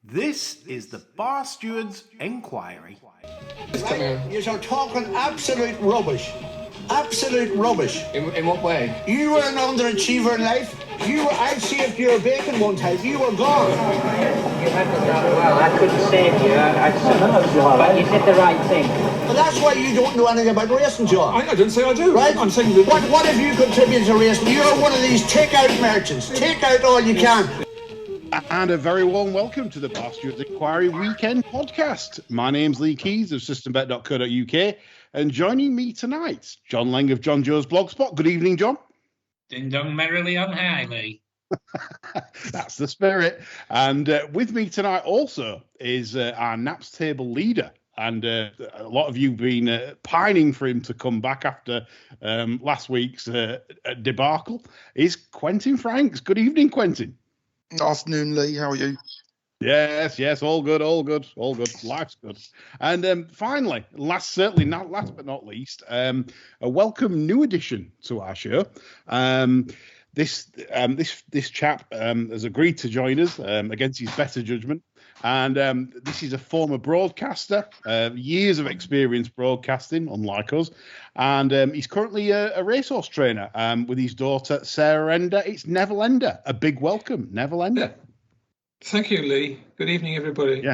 This is the Bar Steward's Enquiry. Right? You're talking absolute rubbish. Absolute rubbish. In what way? You were an underachiever in life. I saved your bacon one time. You were gone. You handled that well. I couldn't save you. But you did the right thing. But that's why you don't know anything about racing, John. I didn't say I do. Right? I'm saying that... What have you contributed to racing? You're one of these take-out merchants. Take out all you can. And a very warm welcome to the Bar Steward's Enquiry Weekend Podcast. My name's Lee Keys of systembet.co.uk, and joining me tonight, John Lang of John Joe's Blogspot. Good evening, John. Ding dong merrily on high, Lee. That's the spirit. And with me tonight also is our Naps Table leader. And a lot of you been pining for him to come back after last week's debacle, is Quentin Franks. Good evening, Quentin. Afternoon, Lee. How are you? Yes, all good. Life's good. And finally, last but not least, a welcome new addition to our show. This chap has agreed to join us against his better judgment. And this is a former broadcaster, years of experience broadcasting, unlike us. And he's currently a racehorse trainer with his daughter, Sarah Ender. It's Neville Ender. A big welcome, Neville Ender. Thank you, Lee. Good evening, everybody.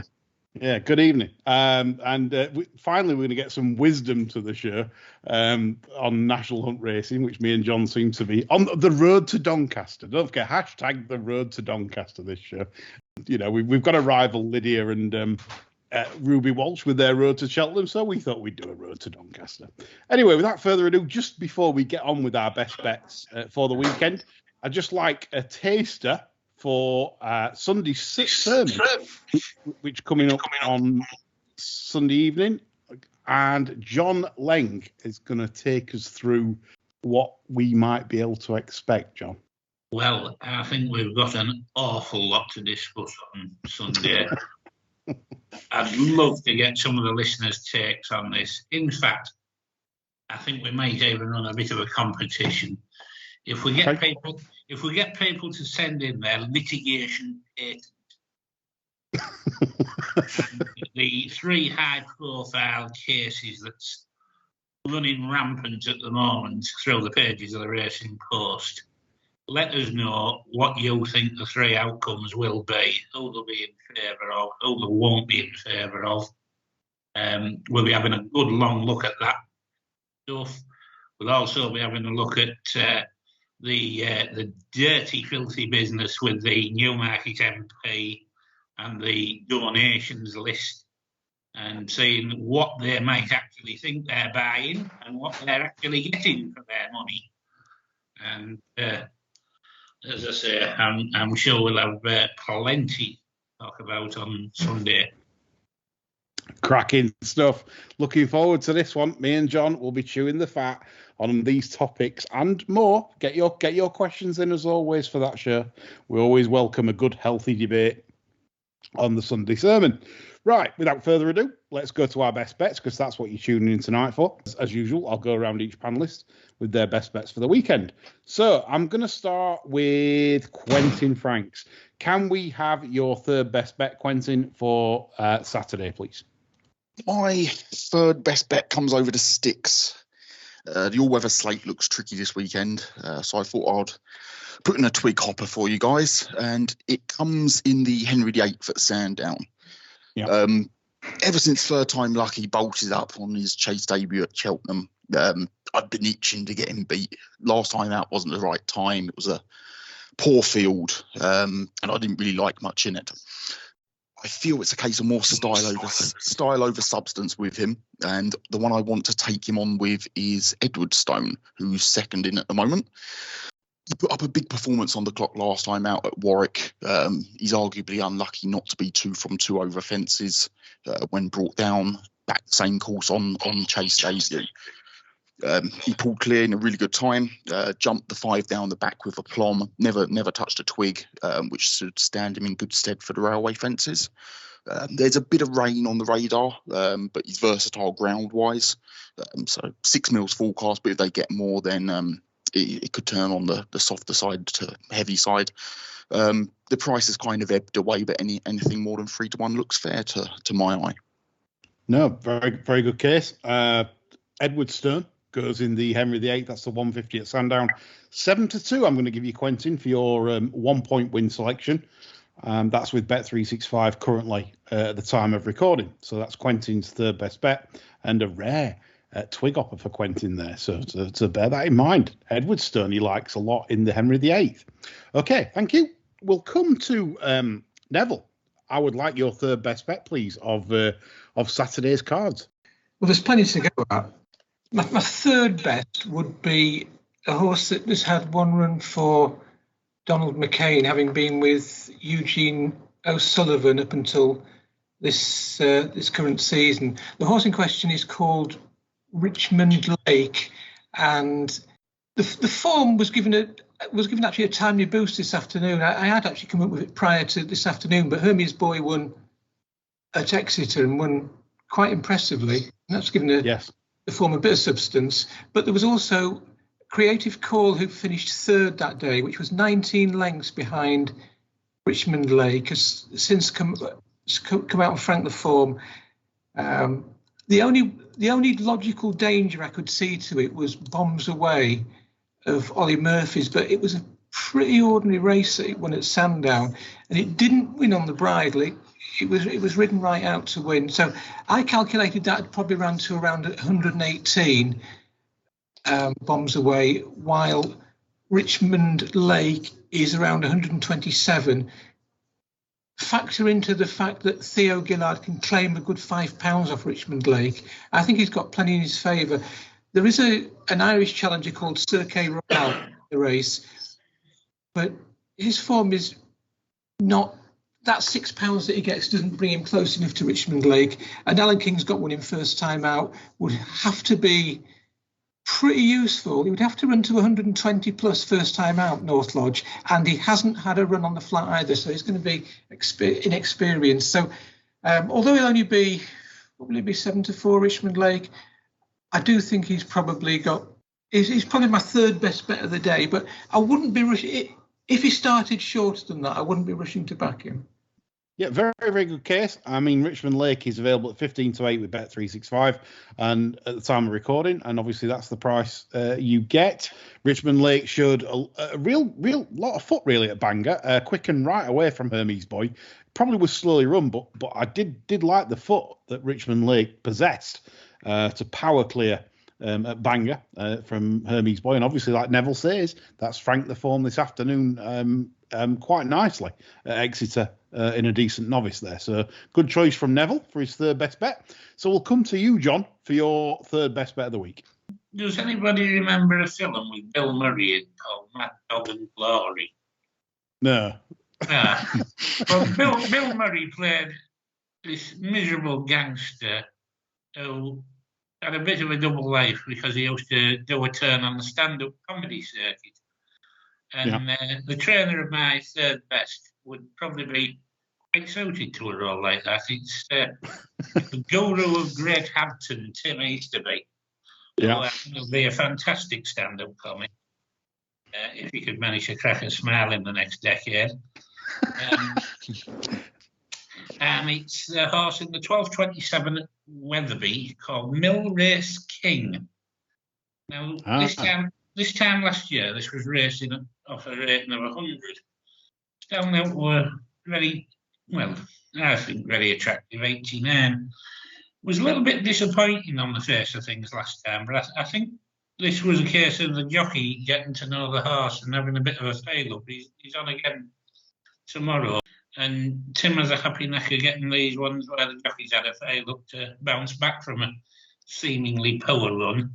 Yeah, good evening. Finally, we're going to get some wisdom to the show on National Hunt Racing, which me and John seem to be on the road to Doncaster. Don't forget, hashtag the road to Doncaster this show. You know, we've got a rival, Lydia and Ruby Walsh, with their road to Cheltenham, so we thought we'd do a road to Doncaster. Anyway, without further ado, just before we get on with our best bets for the weekend, I'd just like a taster for Sunday's sixth sermon, which coming up on Sunday evening. And John Lang is going to take us through what we might be able to expect, John. Well, I think we've got an awful lot to discuss on Sunday. I'd love to get some of the listeners' takes on this. In fact, I think we might even run a bit of a competition. If we get people to send in their litigation patents, the three high-profile cases that's running rampant at the moment through the pages of the Racing Post, let us know what you think the three outcomes will be, who they'll be in favour of, who they won't be in favour of. We'll be having a good long look at that stuff. We'll also be having a look at the dirty, filthy business with the Newmarket MP and the donations list, and seeing what they might actually think they're buying and what they're actually getting for their money. And as I say, I'm sure we'll have plenty to talk about on Sunday. Cracking stuff. Looking forward to this one. Me and John will be chewing the fat on these topics and more. Get your questions in as always for that show. We always welcome a good, healthy debate on the Sunday sermon. Right, without further ado, let's go to our best bets, because that's what you're tuning in tonight for. As usual, I'll go around each panelist with their best bets for the weekend. So I'm going to start with Quentin Franks. Can we have your third best bet, Quentin, for Saturday, please? My third best bet comes over to Sticks. The all-weather slate looks tricky this weekend, so I thought I'd put in a twig hopper for you guys, and it comes in the Henry VIII at Sandown. Yeah. Ever since third time lucky bolted up on his chase debut at Cheltenham, I've been itching to get him beat. Last time out wasn't the right time. It was a poor field, and I didn't really like much in it. I feel it's a case of more style over substance with him, and the one I want to take him on with is Edward Stone, who's second in at the moment. He put up a big performance on the clock last time out at Warwick. He's arguably unlucky not to be 2 from 2 over fences when brought down back the same course on chase debut. He pulled clear in a really good time, jumped the 5 down the back with aplomb, never touched a twig, which should stand him in good stead for the railway fences. There's a bit of rain on the radar, but he's versatile ground-wise. So 6 mils forecast, but if they get more, then it could turn on the softer side to heavy side. the price has kind of ebbed away, but anything more than 3-1 looks fair to my eye. No, very, very good case. Edward Stern goes in the Henry VIII. That's the 150 at Sandown. 7-2. I'm going to give you Quentin for your 1 point win selection. That's with Bet365 currently at the time of recording. So that's Quentin's third best bet, and a rare twig hopper for Quentin there. So to bear that in mind. Edward Stern he likes a lot in the Henry VIII. Okay, thank you. We'll come to Neville. I would like your third best bet, please, of Saturday's cards. Well, there's plenty to go at. My third best would be a horse that has had one run for Donald McCain, having been with Eugene O'Sullivan up until this current season. The horse in question is called Richmond Lake, and the form was given actually a timely boost this afternoon. I had actually come up with it prior to this afternoon, but Hermes Boy won at Exeter and won quite impressively. And that's given the form a bit of substance. But there was also Creative Call, who finished third that day, which was 19 lengths behind Richmond Lake, has since come out and franked the form. The only logical danger I could see to it was Bombs Away of Ollie Murphy's, but it was a pretty ordinary race that it won at Sandown, and it didn't win on the bridle. It was ridden right out to win. So I calculated that probably ran to around 118 Bombs Away, while Richmond Lake is around 127. Factor into the fact that Theo Gillard can claim a good £5 off Richmond Lake. I think he's got plenty in his favour. There is an Irish challenger called Cirque Royale in the race, but his form is not. That £6 that he gets doesn't bring him close enough to Richmond Lake. And Alan King's got one in first time out. Would have to be pretty useful. He would have to run to 120 plus first time out, North Lodge, and he hasn't had a run on the flat either, so he's going to be inexperienced. So although he'll only be 7-4 Richmond Lake, I do think he's probably my third best bet of the day, but I wouldn't be rushing. If he started shorter than that, I wouldn't be rushing to back him. Yeah, very, very good case. I mean, Richmond Lake is available at 15-8 with Bet365, and at the time of recording, and obviously that's the price you get. Richmond Lake showed a real lot of foot really at Bangor, quick and right away from Hermes Boy. Probably was slowly run, but I did like the foot that Richmond Lake possessed to power clear at Bangor from Hermes Boy, and obviously, like Neville says, that's franked the form this afternoon quite nicely at Exeter in a decent novice there. So good choice from Neville for his third best bet. So we'll come to you, John, for your third best bet of the week. Does anybody remember a film with Bill Murray in called Mad Dog and Glory? No. Well, Bill Murray played this miserable gangster who had a bit of a double life because he used to do a turn on the stand-up comedy circuit. And the trainer of my third best would probably be quite suited to a role like that. It's the guru of Great Hampton, Tim Easterby. Yeah. He'll be a fantastic stand-up comic if he could manage to crack a smile in the next decade. And it's a horse in the 1227 at Wetherby called Mill Race King. Now, this time last year, this was racing off a rating of 100. Down there were very, well, I think very attractive, 89. Was a little bit disappointing on the face of things last time, but I think this was a case of the jockey getting to know the horse and having a bit of a fail-up. He's on again tomorrow. And Tim has a happy knack of getting these ones where the jockey's had a fail-up to bounce back from a seemingly poor run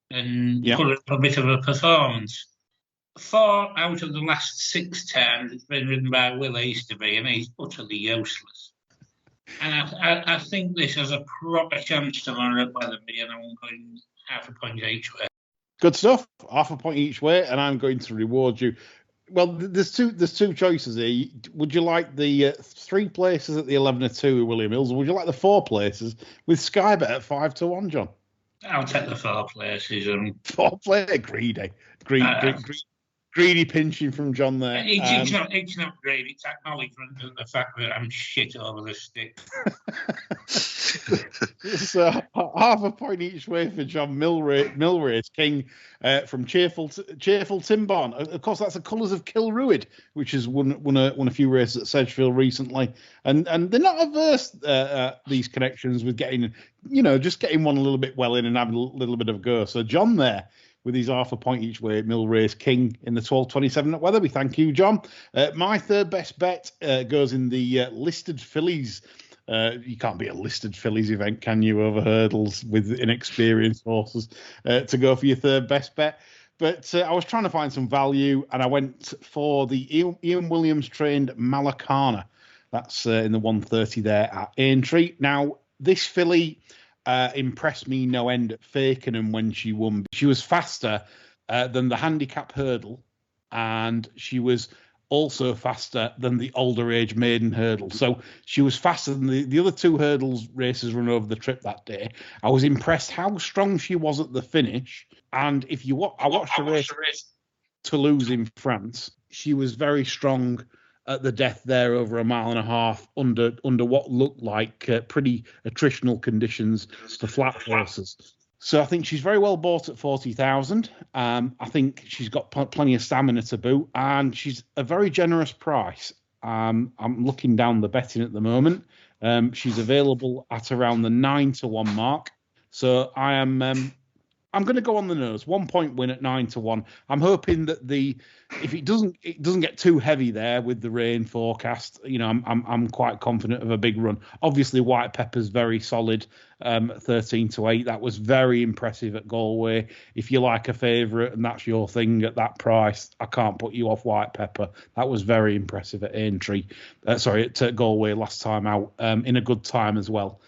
and put up a bit of a performance. 4 out of the last 6 times it's been ridden by Will Easterby, and he's utterly useless. And I think this has a proper chance tomorrow at Wetherby, and I'm going half a point each way. Good stuff. Half a point each way, and I'm going to reward you. Well, there's two choices here. Would you like the 3 places at the 11-2 with William Hills, or would you like the 4 places with Skybet at 5-1, John? I'll take the 4 places. 4 places, greedy. greedy pinching from John there. It's not great. It's acknowledgement of the fact that I'm shit over the stick. It's half a point each way for John Milrace King from Cheerful Timborn. Of course, that's the colours of Kilruid, which has won a few races at Sedgefield recently, and they're not averse these connections with getting one a little bit well in and having a little bit of a go. So John there, with his half a point each way, Milrace King in the 12.27 at Weatherby. Thank you, John. My third best bet goes in the listed Fillies. You can't be a listed Fillies event, can you, over hurdles with inexperienced horses to go for your third best bet? But I was trying to find some value, and I went for the Ian Williams trained Malacana. That's in the 130 there at Aintree. Now, this filly impressed me no end at Fakenham when she won. She was faster than the handicap hurdle, and she was also faster than the older age maiden hurdle. So she was faster than the other two hurdles races run over the trip that day. I was impressed how strong she was at the finish. And if you I watched the race Toulouse in France, she was very strong at the death there over a mile and a half under what looked like pretty attritional conditions for flat horses. So I think she's very well bought at 40,000. I think she's got plenty of stamina to boot, and she's a very generous price. I'm looking down the betting at the moment. She's available at around the 9-1 mark. So I'm going to go on the nose. 1 point win at 9-1. I'm hoping that if it doesn't get too heavy there with the rain forecast, I'm quite confident of a big run. Obviously, White Pepper's very solid, 13-8. That was very impressive at Galway. If you like a favourite and that's your thing at that price, I can't put you off White Pepper. That was very impressive at Aintree. At Galway last time out, in a good time as well.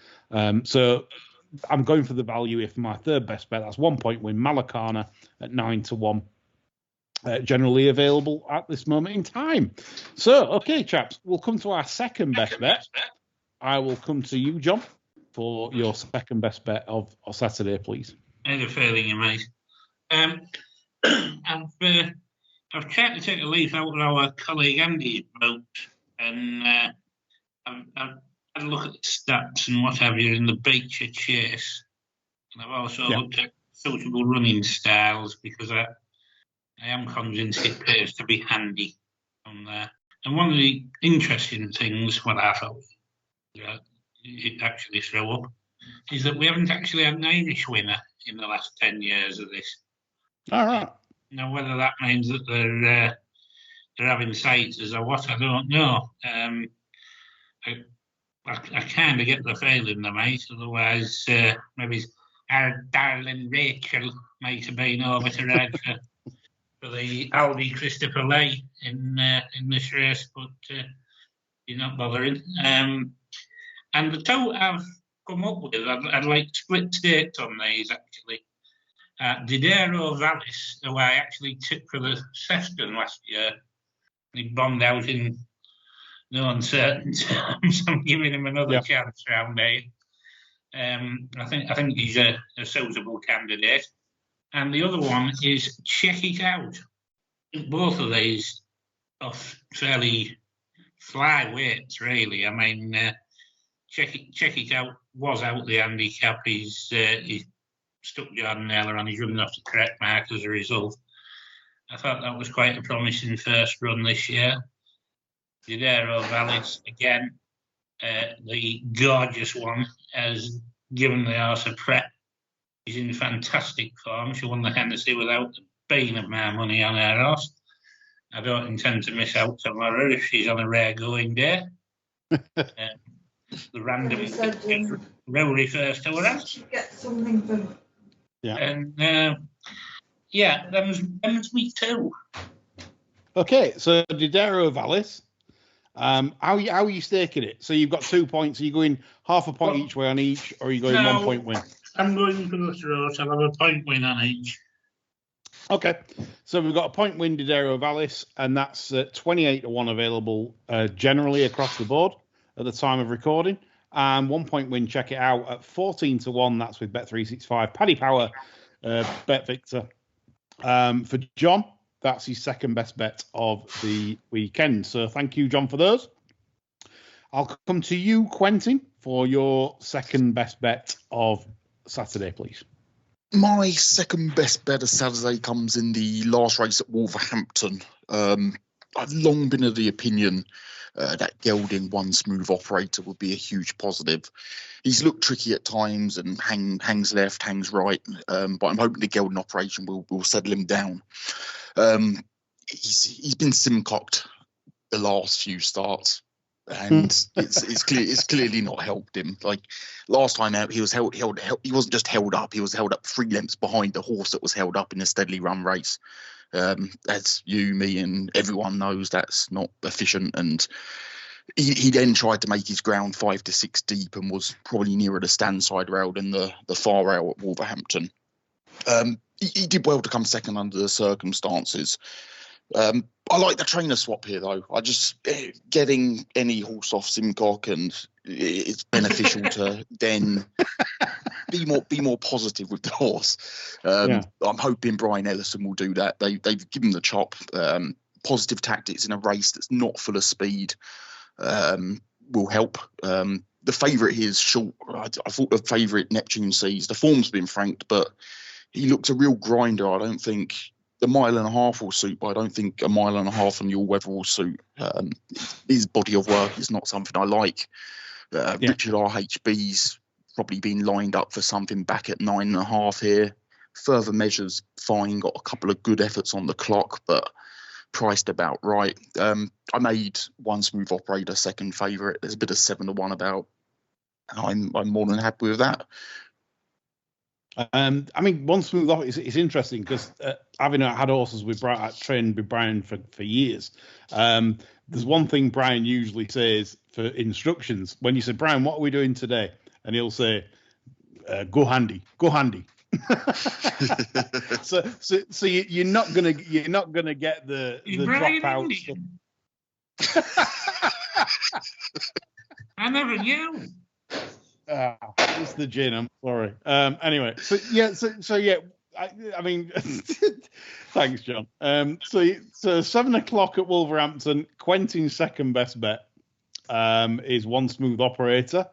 So I'm going for the value if my third best bet. That's 1 point win, Malacana at 9-1. Generally available at this moment in time. So, okay, chaps, we'll come to our second best bet. I will come to you, John, for your second best bet of Saturday, please. I had a feeling you might. I've tried to take a leaf out of our colleague Andy's boat, and I've had a look at the stats and what have you in the Becher chase, and I've also looked at suitable running styles because I am convinced it appears to be handy on there. And one of the interesting things, what I thought it actually throw up, is that we haven't actually had an Irish winner in the last 10 years of this. All right. Now, whether that means that they're having sighters or what, I don't know. I kind of get the feeling they might, otherwise maybe our darling Rachel might have been over to ride for the Aldi Christopher Lay in this race, but you're not bothering. And the two I've come up with, I'd like to split stakes on these actually. Didero Vallis, who I actually took for the Sefton last year, he bombed out in no uncertain terms. I'm giving him another chance round here. I think he's a suitable candidate. And the other one is Check It Out. Both of these are fairly flyweights, really. I mean, Check It Out was out the handicap. He's stuck Jordan Naylor on. He's running off the correct mark as a result. I thought that was quite a promising first run this year. Didero Vallis, again, the gorgeous one, has given the horse a prep. She's in fantastic form. She won the Hennessy without the bane of my money on her horse. I don't intend to miss out tomorrow if she's on a rare going day. The random Rowley first to her house. Get something for. Yeah. And them's me too. Okay, so Didero Vallis. How are you staking it? So you've got 2 points. Are you going half a point each way on each, or are you going 1 point win? I'm going for the throat. I'll have a point win on each. Okay, so we've got a point win Didero Vallis, and that's 28-1 available generally across the board at the time of recording. And 1 point win, Check It Out at 14-1. That's with Bet365. Paddy Power, Bet Victor. For John, that's his second best bet of the weekend. So thank you, John, for those. I'll come to you, Quentin, for your second best bet of Saturday, please. My second best bet of Saturday comes in the last race at Wolverhampton. I've long been of the opinion that gelding One Smooth Operator would be a huge positive. He's looked tricky at times and hangs left, hangs right, but I'm hoping the gelding operation will settle him down. He's been sim-cocked the last few starts, and it's clearly not helped him. Like last time out, he was held. He wasn't just held up; he was held up 3 lengths behind the horse that was held up in a steadily run race. As you, me, and everyone knows, that's not efficient. And he then tried to make his ground 5 to 6 deep and was probably nearer the stand side rail than the far rail at Wolverhampton. He did well to come second under the circumstances. I like the trainer swap here, though. I just getting any horse off Simcock, and it's beneficial to then be more positive with the horse. I'm hoping Brian Ellison will do that. They've given the chop. Positive tactics in a race that's not full of speed will help. The favourite here is short. I thought the favourite Neptune Seas. The form's been franked, but he looks a real grinder. I don't think the 1.5 miles will suit, but I don't think a 1.5 miles on your weather will suit. His body of work is not something I like. Richard RHB's probably been lined up for something back at 9.5 here. Further measures, fine, got a couple of good efforts on the clock, but priced about right. I made One Smooth Operator second favourite. There's a bit of 7-1 about. I'm more than happy with that. I mean, One Smooth Operator is interesting because having had horses trained with Brian for years, there's one thing Brian usually says for instructions. When you say, Brian, what are we doing today? And he'll say, go handy. so you're not gonna get the dropout stuff. I never knew. It's the gin. I'm sorry. Anyway, I mean, thanks, John. So 7 o'clock at Wolverhampton. Quentin's second best bet is One Smooth Operator.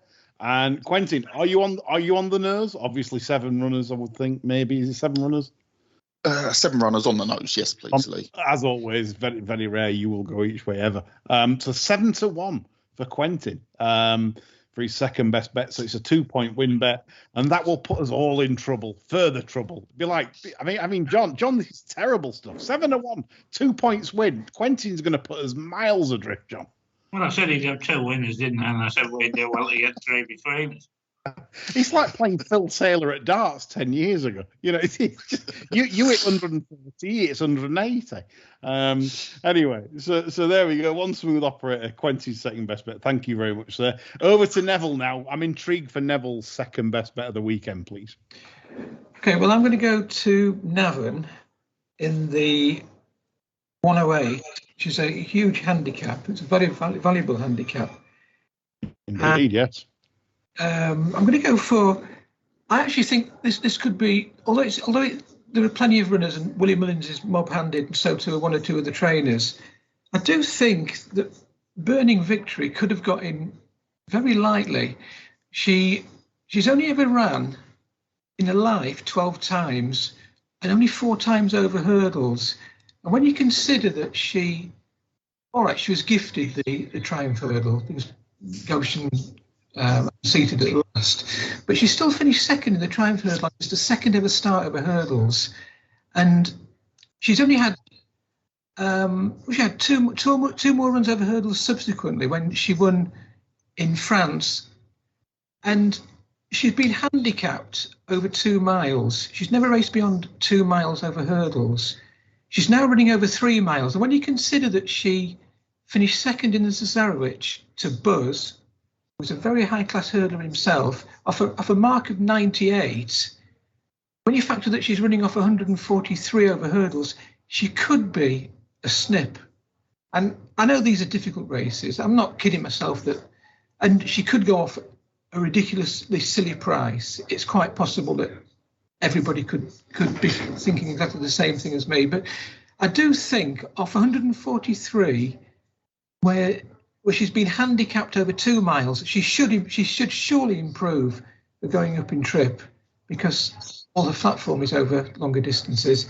And Quentin, are you on the nose? Obviously, 7 runners. I would think maybe is it 7 runners? 7 runners on the nose, yes, please, Lee. As always, very very rare you will go each way ever. So 7-1 for Quentin for his second best bet. So it's a 2-point win bet, and that will put us all in trouble, further trouble. Be like, I mean, John, this is terrible stuff. 7-1, 2 points win. Quentin's going to put us miles adrift, John. Well, I said he'd have 2 winners, didn't I? And I said we'd do well to get 3 between us. It's like playing Phil Taylor at darts 10 years ago. You know, you hit 140, it's 180. Anyway, so there we go. One Smooth Operator, Quentin's second best bet. Thank you very much, sir. Over to Neville now. I'm intrigued for Neville's second best bet of the weekend, please. Okay, well, I'm going to go to Navan in the 108, which is a huge handicap. It's a very valuable handicap. Indeed, yes. I'm going to go for. I actually think this could be, although there are plenty of runners, and Willie Mullins is mob-handed, and so too are 1 or 2 of the trainers. I do think that Burning Victory could have got in very lightly. She's only ever ran in her life 12 times, and only 4 times over hurdles. And when you consider that she was gifted the Triumph hurdle because Goshen seated at last, but she still finished second in the Triumph hurdle. It's the second ever start over hurdles, and she's only had she had two more runs over hurdles subsequently when she won in France, and she's been handicapped over 2 miles. She's never raced beyond 2 miles over hurdles. She's now running over 3 miles, and when you consider that she finished second in the Cesarewitch to Buzz, who was a very high-class hurdler himself, off a mark of 98, when you factor that she's running off 143 over hurdles, she could be a snip. And I know these are difficult races. I'm not kidding myself that, and she could go off a ridiculously silly price. It's quite possible that everybody could be thinking exactly the same thing as me. But I do think off 143, where she's been handicapped over 2 miles, she should surely improve the going up in trip, because all the platform is over longer distances.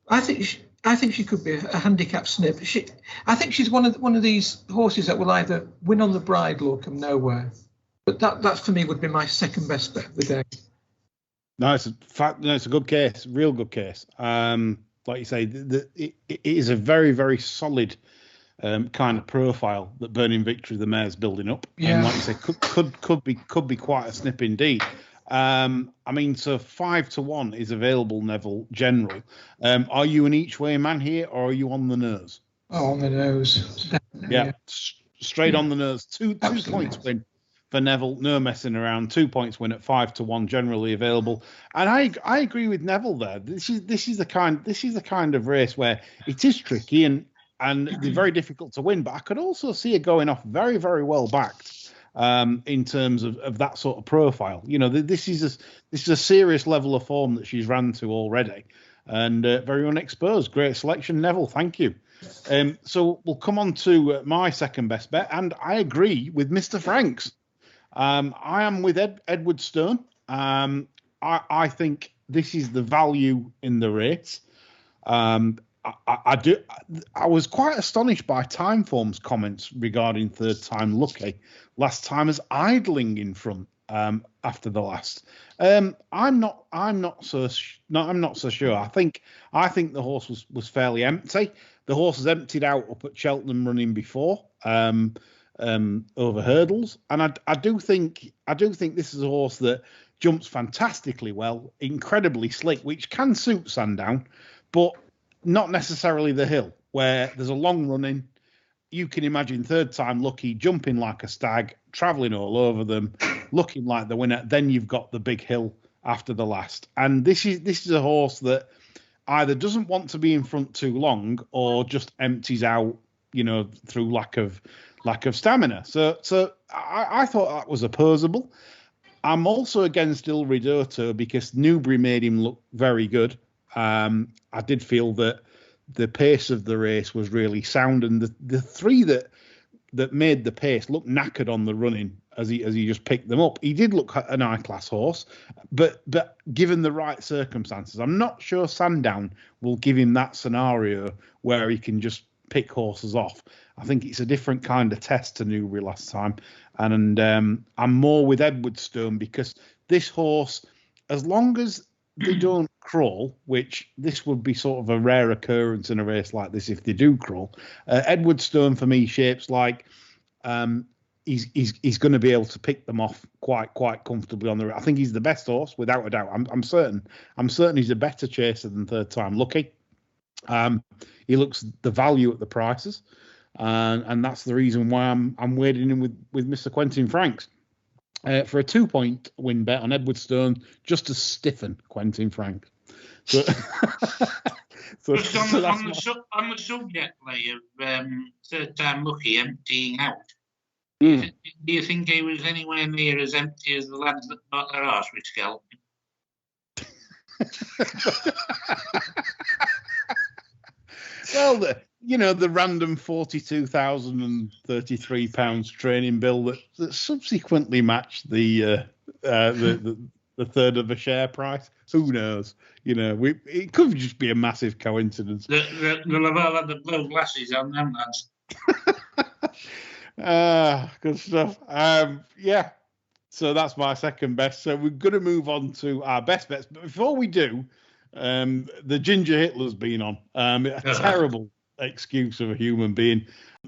I think she could be a handicap snip. I think she's one of these horses that will either win on the bridle or come nowhere. But that for me would be my second best bet of the day. No, it's a good case, real good case. Like you say, it is a very, very solid kind of profile that Burning Victory, the mare's building up. Yeah. And like you say, could be quite a snip indeed. I mean, so 5-1 is available, Neville, general. Are you an each way man here, or are you on the nose? Oh, on the nose. Yeah. Straight on the nose. Two points win for Neville, no messing around. 2 points win at 5-1, generally available. And I agree with Neville there. This is the kind of race where it is tricky and they're very difficult to win. But I could also see it going off very, very well backed. In terms of that sort of profile, you know, this is a serious level of form that she's ran to already, and very unexposed. Great selection, Neville. Thank you. So we'll come on to my second best bet, and I agree with Mr. Franks. I am with Edward Stone. I think this is the value in the race. I was quite astonished by Timeform's comments regarding Third Time Lucky last time as idling in front after the last. I'm not so sure. I think the horse was fairly empty. The horse was emptied out up at Cheltenham running before over hurdles, and I do think this is a horse that jumps fantastically well, incredibly slick, which can suit Sandown, but not necessarily the hill, where there's a long running. You can imagine Third Time Lucky jumping like a stag, travelling all over them, looking like the winner. Then you've got the big hill after the last. And this is a horse that either doesn't want to be in front too long or just empties out, you know, through lack of stamina. So I thought that was opposable. I'm also against Il Ridotto because Newbury made him look very good. I did feel that the pace of the race was really sound, and the three that made the pace look knackered on the running as he just picked them up. He did look an high-class horse, but given the right circumstances, I'm not sure Sandown will give him that scenario where he can just pick horses off. I think it's a different kind of test to Newbury last time, and I'm more with Edward Stone because this horse, as long as they don't crawl, which this would be sort of a rare occurrence in a race like this if they do crawl. Edward Stone for me shapes like he's going to be able to pick them off quite comfortably on the race. I think he's the best horse without a doubt. I'm certain he's a better chaser than Third Time Lucky. He looks the value at the prices, and that's the reason why I'm wading in with Mr. Quentin Franks. For a 2-point win bet on Edward Stone, just to stiffen Quentin Frank. So, on the subject of Third Time Lucky emptying out, do you think he was anywhere near as empty as the lads that bought their horse with Skelton? Well, the random £42,033 training bill that subsequently matched the third of a share price. Who knows? It could just be a massive coincidence. They'll have all had the blue glasses on them lads. Good stuff. Yeah. So that's my second best. So we're going to move on to our best bets. But before we do, the Ginger Hitler's been on. A terrible excuse of a human being.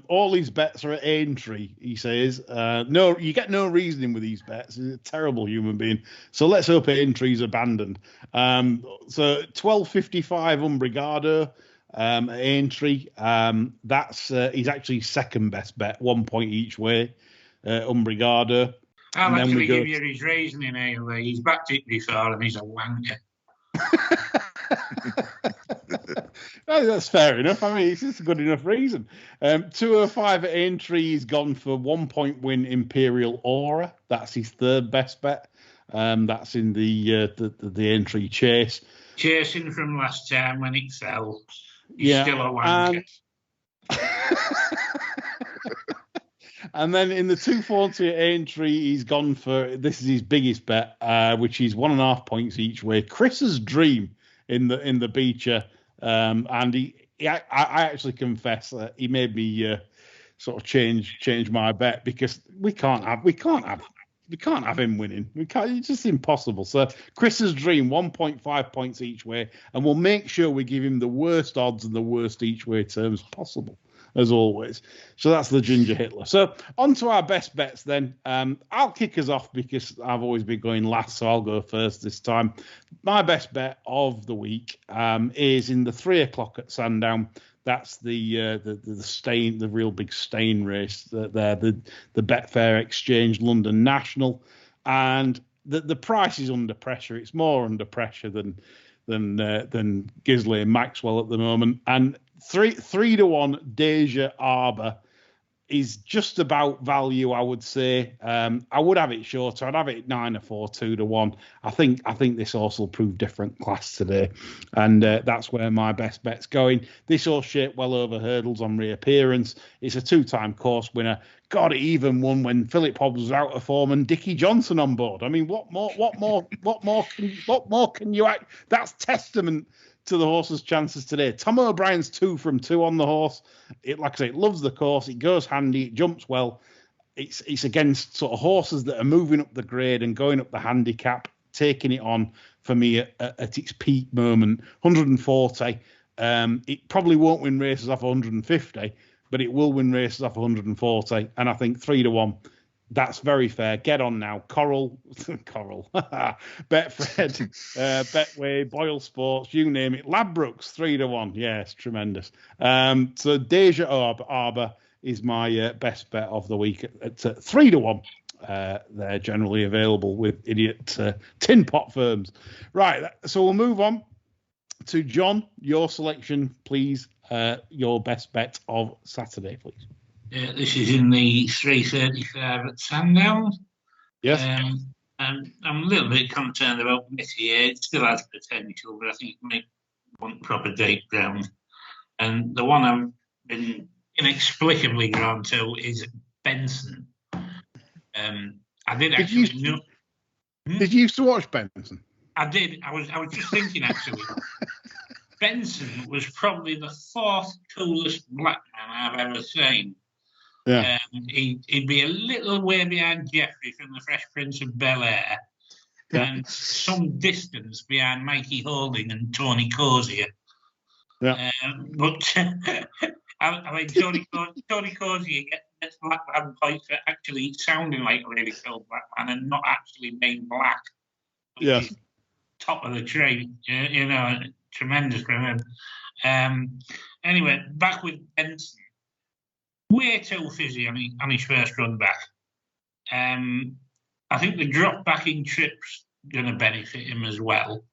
All these bets are at Aintree, he says. No, you get no reasoning with these bets. He's a terrible human being. So let's hope Aintree's abandoned. So 12.55 Umbrigado at Aintree. That's he's actually second best bet, 1 point each way. Umbrigado. I'll actually give you his reasoning anyway. He's backed it before and he's a wanker. That's fair enough. I mean, it's just a good enough reason. 205 at Aintree, he's gone for 1 point win Imperial Aura. That's his third best bet. That's in the Aintree chase. Chasing from last time when it fell. He's still a wanker. And then in the 240 at Aintree, he's gone for, this is his biggest bet, which is 1.5 points each way. Chris's Dream in the Becher, and I actually confess that he made me sort of change my bet, because we can't have him winning. We can't. It's just impossible. So Chris's Dream, 1.5 points each way, and we'll make sure we give him the worst odds and the worst each way terms possible, as always. So that's the Ginger Hitler. So on to our best bets then. I'll kick us off because I've always been going last, so I'll go first this time. My best bet of the week is in the 3 o'clock at Sandown. That's the Stain, the real big Stain race. The Betfair Exchange London National, and the price is under pressure. It's more under pressure than Gisley and Maxwell at the moment. And 3-1 Deja Arbor is just about value, I would say. I would have it shorter. I'd have it 9 or 4, 2-1. I think this horse will prove different class today, and that's where my best bet's going. This horse shaped well over hurdles on reappearance. It's a 2-time course winner. God, it even won when Philip Hobbs was out of form and Dickie Johnson on board. I mean, what more can you act? That's testament to the horse's chances today. Tom O'Brien's 2 from 2 on the horse. It, like I say, it loves the course. It goes handy. It jumps well. It's against sort of horses that are moving up the grade and going up the handicap, taking it on for me at its peak moment. 140. It probably won't win races off 150, but it will win races off 140. And I think 3-1. That's very fair. Get on now. Coral, Betfred, Betway, Boyle Sports, you name it. Ladbrokes, 3-1. Yes, tremendous. So Deja Arbor is my best bet of the week at 3-1. They're generally available with idiot tin pot firms. Right, so we'll move on to John. Your selection, please. Your best bet of Saturday, please. This is in the 335 at Sandown. Yes. And I'm a little bit concerned about Metier. It still has potential, but I think it may want proper date ground. And the one I've been inexplicably drawn to is Benson. I did actually know. Did you used to watch Benson? I did. I was just thinking actually. Benson was probably the 4th coolest black man I've ever seen. Yeah. He'd be a little way behind Geoffrey from the Fresh Prince of Bel-Air, and some distance behind Mikey Holding and Tony Cozier. Yeah. But I mean, Tony Cozier gets black man points for actually sounding like a really cool black man and not actually being black. Yeah. Top of the tree, tremendous from him. Anyway, back with Benson. Way too fizzy on his first run back. I think the drop back in trips going to benefit him as well.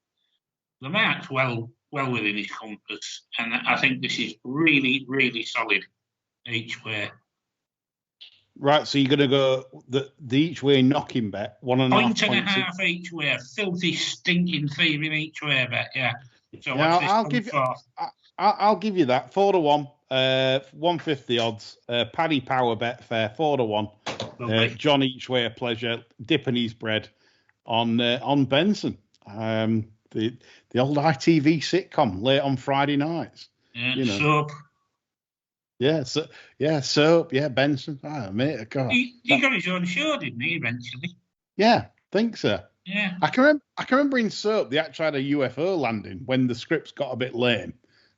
The mark's well within his compass, and I think this is really, really solid each way. Right, so you're going to go the each way knocking bet, 1.5 points. 1.5 each way, a filthy, stinking thieving each way bet, yeah. So Yeah, I'll give you that. 4-1, 150 odds. Paddy Power Betfair, 4-1. John each way a pleasure, dipping his bread on Benson. The old ITV sitcom late on Friday nights. Yeah, soap. Yeah, Benson. Oh, mate, God. He got his own show, didn't he, eventually? Yeah, think so. Yeah. I can remember in Soap, they actually had a UFO landing when the scripts got a bit lame.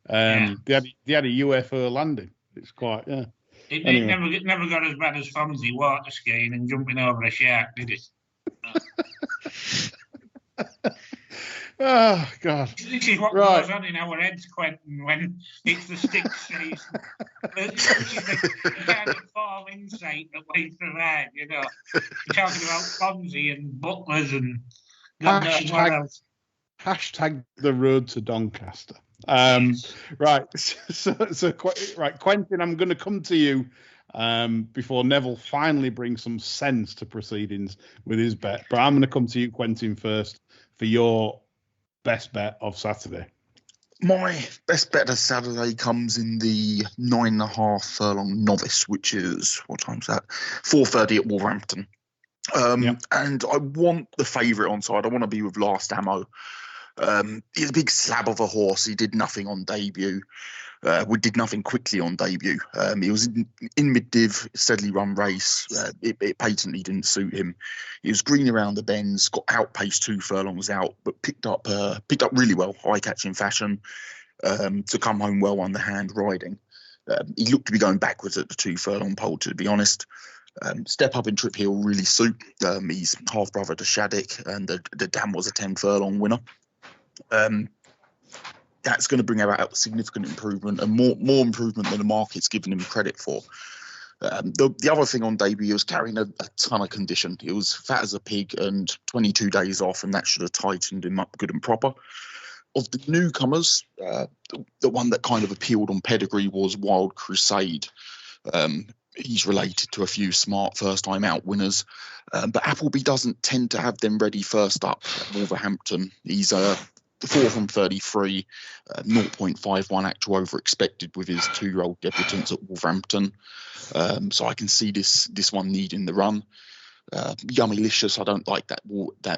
They had a UFO landing. It's quite, yeah. It never got as bad as Fonzie water skiing and jumping over a shark, did it? Oh, God. This is what goes on in our heads, Quentin, when it's the sticks season. This is the kind of form insight that we provide, You're talking about Fonzie and butlers and God knows what else. Hashtag the road to Doncaster. Right. So, Quentin, I'm going to come to you before Neville finally brings some sense to proceedings with his bet. But I'm going to come to you, Quentin, first for your best bet of Saturday. My best bet of Saturday comes in the 9.5 furlong novice, which is, what time's that? 4:30 at Wolverhampton. And I want the favourite on side. I want to be with Last Ammo. He's a big slab of a horse. He did nothing on debut. We did nothing quickly on debut. He was in mid-div, steadily run race. It patently didn't suit him. He was green around the bends, got outpaced 2 furlongs out, but picked up really well, high-catching fashion, to come home well underhand riding. He looked to be going backwards at the 2 furlong pole, to be honest. Step up in trip here will really suit. He's half brother to Shattuck, and the dam was a 10 furlong winner. That's going to bring about significant improvement and more improvement than the market's given him credit for. The other thing on debut, he was carrying a ton of condition. He was fat as a pig and 22 days off, and that should have tightened him up good and proper. Of the newcomers, the one that kind of appealed on pedigree was Wild Crusade. He's related to a few smart first-time out winners, but Appleby doesn't tend to have them ready first up at Wolverhampton. He's 4 from 33, 0.51 actual over expected with his 2-year-old debutants at Wolverhampton. So I can see this one needing the run. Yummylicious, I don't like that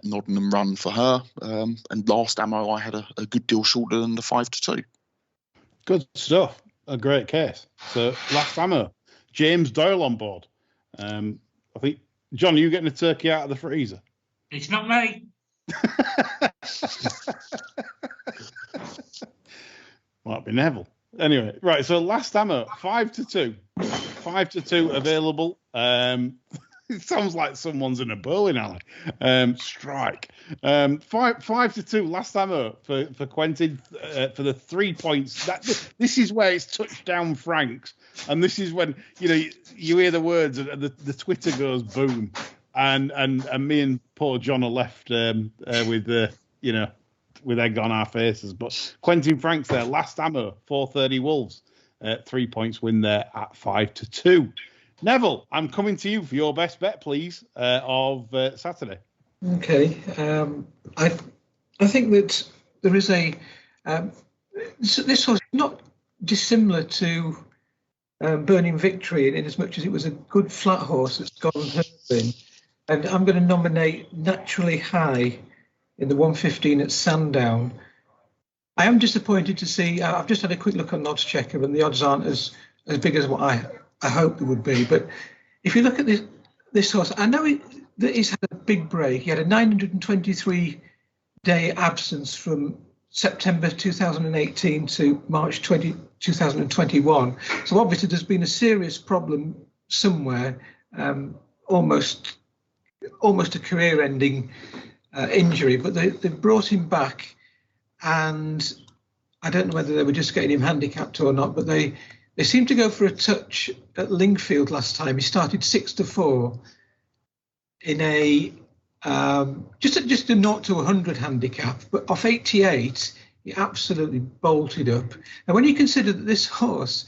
Nottingham run for her. And Last Ammo, I had a good deal shorter than the 5-2. Good stuff. A great case. So Last Ammo, James Doyle on board. I think, John, are you getting a turkey out of the freezer? It's not me. Might be Neville. Anyway, right. So Last Ammo, 5-2, 5-2 available. It sounds like someone's in a bowling alley. Strike. 5-2. Last Ammo for Quentin for the 3 points. This is where it's touchdown Franks, and this is when you hear the words and the Twitter goes boom. And me and poor John are left with egg on our faces. But Quentin Franks there, Last Ammo, 4:30 Wolves, 3 points win there at 5-2. Neville, I'm coming to you for your best bet, please, of Saturday. Okay, I think that there is this was not dissimilar to Burning Victory in as much as it was a good flat horse that's gone hurdling. And I'm going to nominate Naturally High in the 1:15 at Sandown. I am disappointed to see, I've just had a quick look on Odds Checker, and the odds aren't as big as what I hoped they would be. But if you look at this horse, I know that he's had a big break. He had a 923-day absence from September 2018 to March 2021. So obviously there's been a serious problem somewhere, almost a career-ending injury, but they brought him back, and I don't know whether they were just getting him handicapped or not, but they seemed to go for a touch at Lingfield last time. He started 6-4 in a just a 0 to 100 handicap, but off 88 he absolutely bolted up. And when you consider that this horse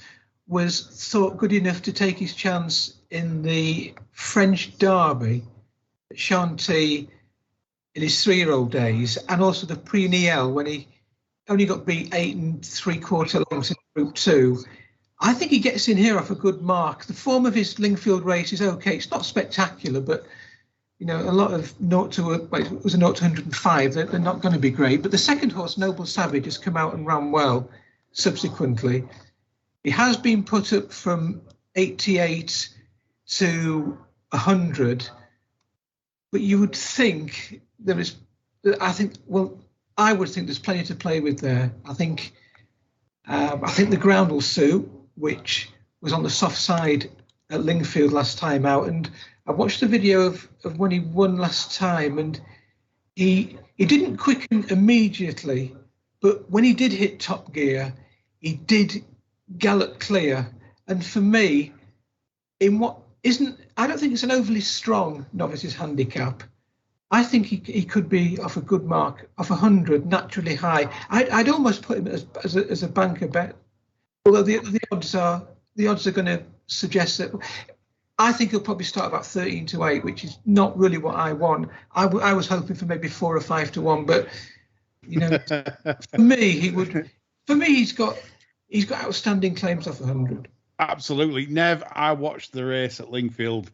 was thought good enough to take his chance in the French Derby at Chantilly in his 3-year-old days, and also the Prix Niel when he only got beat 8 3/4 lengths in Group 2, I think he gets in here off a good mark. The form of his Lingfield race is okay. It's not spectacular, but a lot of it was a 0 to 105. They're not going to be great. But the second horse, Noble Savage, has come out and ran well subsequently. He has been put up from 88 to 100, but you would think I would think there's plenty to play with there. I think the ground will suit, which was on the soft side at Lingfield last time out. And I watched the video of when he won last time, and he didn't quicken immediately, but when he did hit top gear, he did gallop clear. And for me, I don't think it's an overly strong Novices handicap. I think he could be off a good mark, off 100, Naturally High. I'd almost put him as a banker bet, although the odds are going to suggest that. I think he'll probably start about 13 to 8, which is not really what I want. I was hoping for maybe 4 or 5 to 1, but for me, he would For me, he's got outstanding claims off 100. Absolutely. Nev, I watched the race at Lingfield.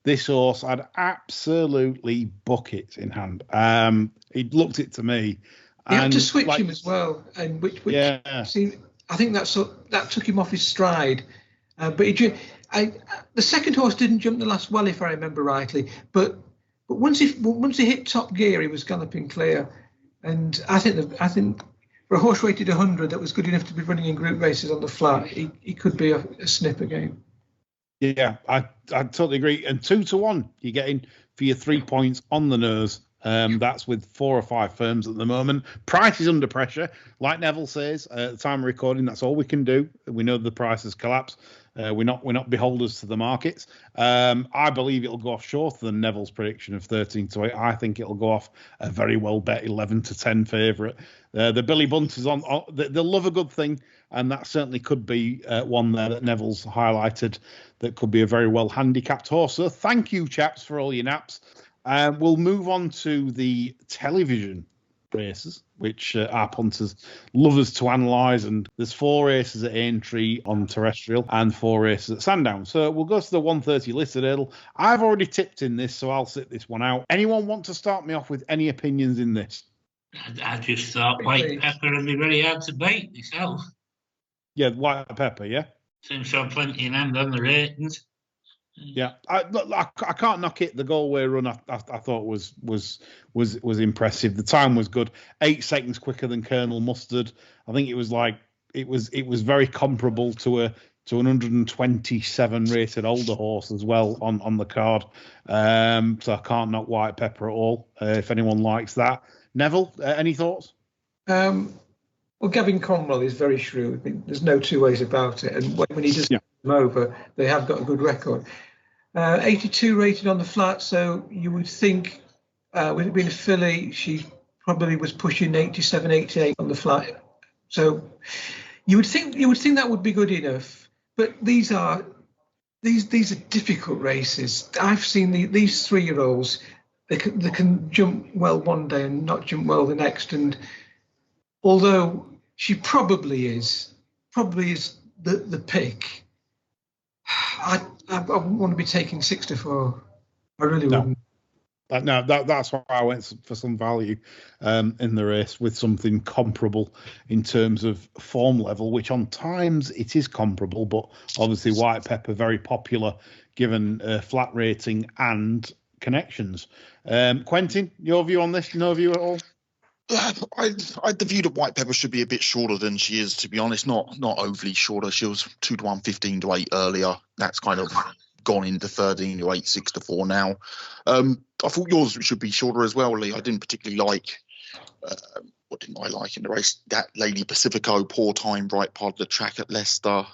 This horse had absolutely buckets in hand. He looked it to me. He had to and, switch him as well, and which yeah. see, I think that took him off his stride. But the second horse didn't jump the last well, if I remember rightly. But once he hit top gear, he was galloping clear. And I think for a horse rated 100 that was good enough to be running in group races on the flat, he could be a snip again. Yeah, I totally agree. And 2-1, you're getting for your 3 points on the nose. That's with 4 or 5 firms at the moment. Price is under pressure, like Neville says. At the time of recording, that's all we can do. We know the price has collapsed. We're not beholders to the markets. I believe it'll go off shorter than Neville's prediction of 13-8. I think it'll go off a very well bet 11-10 favourite. The Billy Bunt is on. They'll love a good thing, and that certainly could be one there that Neville's highlighted. That could be a very well handicapped horse. So thank you, chaps, for all your naps. We'll move on to the television races, which our punters love us to analyse. And there's 4 races at Aintree on terrestrial and 4 races at Sandown. So we'll go to the 1:30 listed hurdle. I've already tipped in this, so I'll sit this one out. Anyone want to start me off with any opinions in this? I just thought White Pepper would be very hard to beat myself. Yeah, White Pepper, yeah? Seems to have plenty in hand on the ratings. Yeah, I can't knock it. The Galway run I thought was impressive. The time was good, 8 seconds quicker than Colonel Mustard. I think it was very comparable to an 127 rated older horse as well on the card. So I can't knock White Pepper at all. If anyone likes that, Neville, any thoughts? Well, Gavin Conwell is very shrewd. I mean, there's no two ways about it. And when he does them over, they have got a good record. 82 rated on the flat, so you would think, with it being a filly, she probably was pushing 87, 88 on the flat. So you would think that would be good enough. But these are difficult races. I've seen these 3-year-olds. They can jump well one day and not jump well the next. And although she probably is the pick, I wouldn't want to be taking 6-4. I really wouldn't. That's why I went for some value in the race with something comparable in terms of form level, which on times it is comparable, but obviously White Pepper very popular given flat rating and connections. Quentin, your view on this? No view at all? I the view that White Pepper should be a bit shorter than she is, to be honest. Not overly shorter. She was 2-1, 15-8 earlier. That's kind of gone into 13-8, 6-4 now. I thought yours should be shorter as well, Lee. I didn't particularly like. What didn't I like in the race? That Lady Pacifico, poor time, right part of the track at Leicester.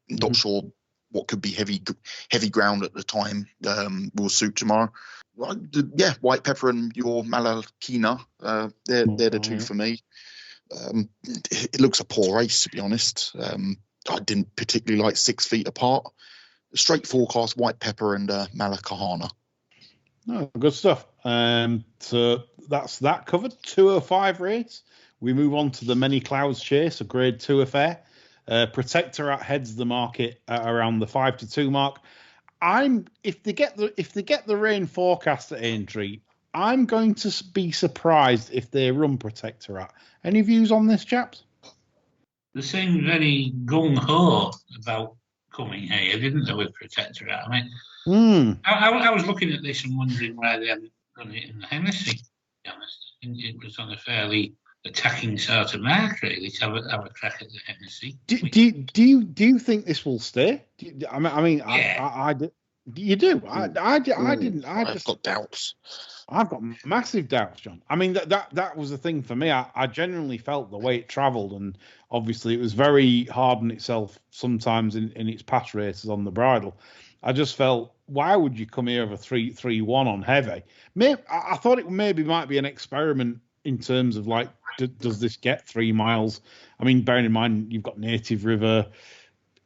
Not sure what could be heavy ground at the time will suit tomorrow. Yeah, White Pepper and your Malakina, they're the two for me. It looks a poor race, to be honest. I didn't particularly like 6 feet apart. Straight forecast, White Pepper and Malakahana. Oh, good stuff. So that's that covered. 205 race. We move on to the Many Clouds Chase, a Grade 2 affair. Protectorat heads the market at around the 5-2 mark. If they get the rain forecast at Aintree, I'm going to be surprised if they run Protectorat. Any views on this, chaps? They seemed very gung ho about coming here, didn't they, with Protectorat? I mean, I was looking at this and wondering why they hadn't done it in the Hennessy. To be honest, I think it was on a fairly attacking sort of mark, really, to have a crack at the Hennessy. Do you think this will stay? I do. You do. I didn't. I've got doubts. I've got massive doubts, John. I mean, that was the thing for me. I genuinely felt the way it travelled, and obviously it was very hard on itself sometimes in its past races on the bridle. I just felt, why would you come here with a 3-1 on heavy? I thought it maybe might be an experiment in terms of like, does this get 3 miles? I mean, bearing in mind you've got Native River,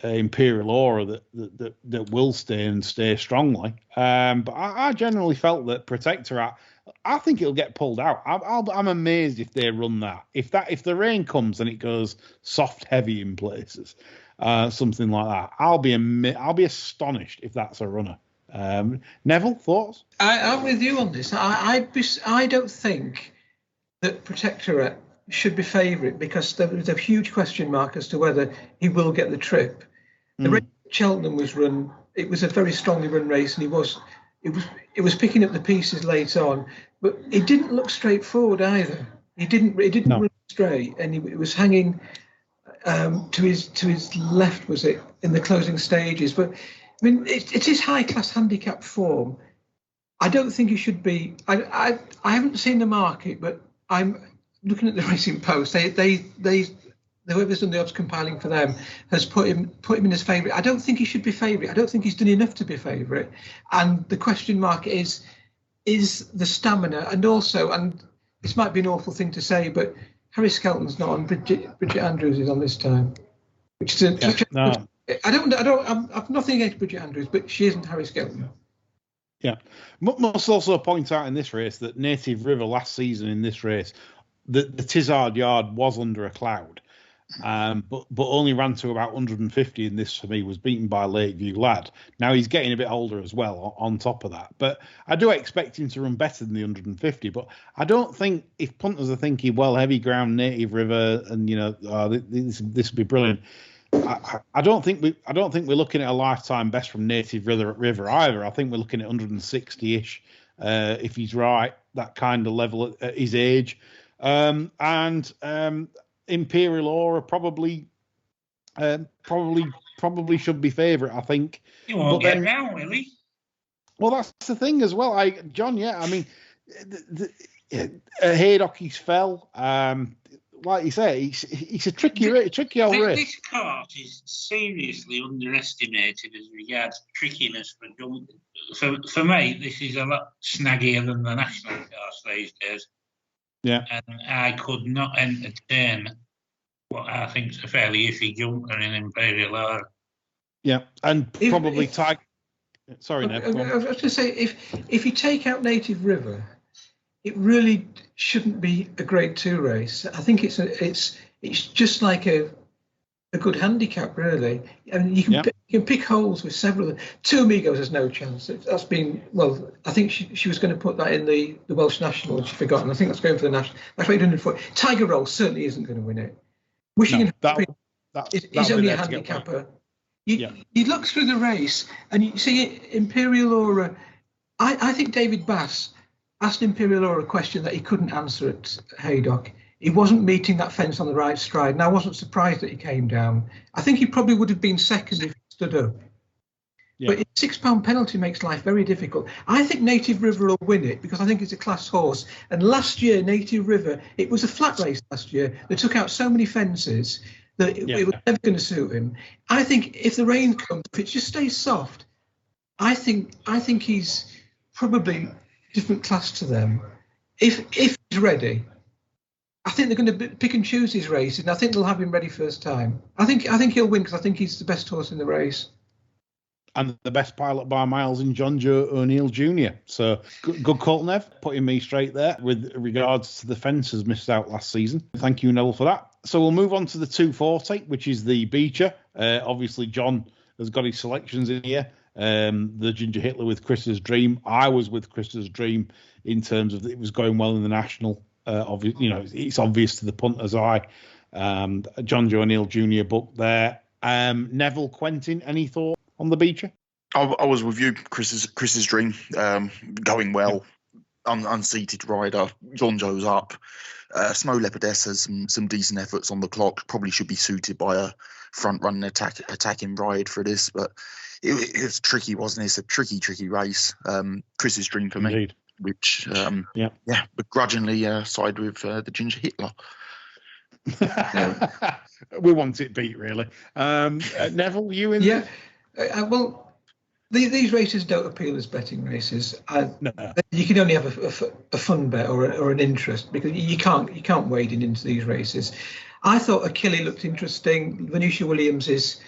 Imperial Aura that will stay strongly. But I generally felt that Protectorat, I think it'll get pulled out. I'm amazed if they run that. If the rain comes and it goes soft, heavy in places, something like that, I'll be astonished if that's a runner. Neville, thoughts? I'm with you on this. I don't think that Protectorate should be favourite because there's a huge question mark as to whether he will get the trip. The race at Cheltenham was run. It was a very strongly run race, and it was picking up the pieces late on, but it didn't look straightforward either. It didn't run straight, and it was hanging to his left, was it, in the closing stages? But I mean, it is high class handicap form. I don't think he should be. I haven't seen the market, but I'm looking at the Racing Post. Whoever's done the odds compiling for them has put him in as favourite. I don't think he should be favourite. I don't think he's done enough to be favourite. And the question mark is the stamina, and also, and this might be an awful thing to say, but Harry Skelton's not on. Bridget Andrews is on this time, which is I've nothing against Bridget Andrews, but she isn't Harry Skelton. Yeah, must also point out in this race that Native River last season in this race, the Tizard Yard was under a cloud. But only ran to about 150 in this for me, was beaten by Lakeview Lad. Now he's getting a bit older as well on top of that, but I do expect him to run better than the 150. But I don't think, if punters are thinking, well, heavy ground, Native River, and this will be brilliant, I don't think we're looking at a lifetime best from Native River either. I think we're looking at 160ish if he's right, that kind of level at his age, Imperial Aura probably should be favourite, I think. You won't get down, will he? Well, that's the thing as well, John. Yeah, I mean, Haydock, he's fell. Like you say, he's a tricky old race. This course is seriously underestimated as regards trickiness for jumping. For me, this is a lot snaggier than the national course these days. Yeah, and I could not entertain what I think is a fairly iffy jumper in Imperial Aura. Yeah, and probably Tiger. Sorry, Ned. I was going to say, if you take out Native River, it really shouldn't be a Grade 2 race. I think it's just like a good handicap, really. I mean, you can pick holes with several. Two Amigos has no chance. That's been, well, I think she was going to put that in the Welsh National, and she forgot, and I think that's going for the National. That's what you're doing for. Tiger Roll certainly isn't going to win it. Wishing he's only a handicapper. You look through the race and you see Imperial Aura. I think David Bass asked Imperial Aura a question that he couldn't answer at Haydock. He wasn't meeting that fence on the right stride, and I wasn't surprised that he came down. I think he probably would have been second if he stood up. Yeah. But a £6 penalty makes life very difficult. I think Native River will win it because I think it's a class horse. And last year, Native River, it was a flat race last year. They took out so many fences that it was never going to suit him. I think if the rain comes, if it just stays soft, I think he's probably different class to them. If he's ready, I think they're going to pick and choose his races, and I think they'll have him ready first time. I think he'll win because I think he's the best horse in the race. And the best pilot by miles in John Joe O'Neill Jr. So good call, Nev, putting me straight there with regards to the fences missed out last season. Thank you, Neville, for that. So we'll move on to the 240, which is the Becher. Obviously, John has got his selections in here. The Ginger Hitler with Chris's Dream. I was with Chris's Dream in terms of it was going well in the national. It's obvious to the punter's eye. John Joe O'Neill Jr. book there. Neville, Quentin, any thought on the Becher? I was with you, Chris's Dream, going well. Unseated rider, John Joe's up. Snow Leopardess has some decent efforts on the clock. Probably should be suited by a front-running attacking ride for this, but it was tricky, wasn't it? It's a tricky race. Chris's Dream for me, which begrudgingly side with the Ginger Hitler. We want it beat, really. Neville, you in? Yeah. Well, these races don't appeal as betting races. No. You can only have a fun bet or an interest because you can't wade into these races. I thought Achille looked interesting. Venetia Williams is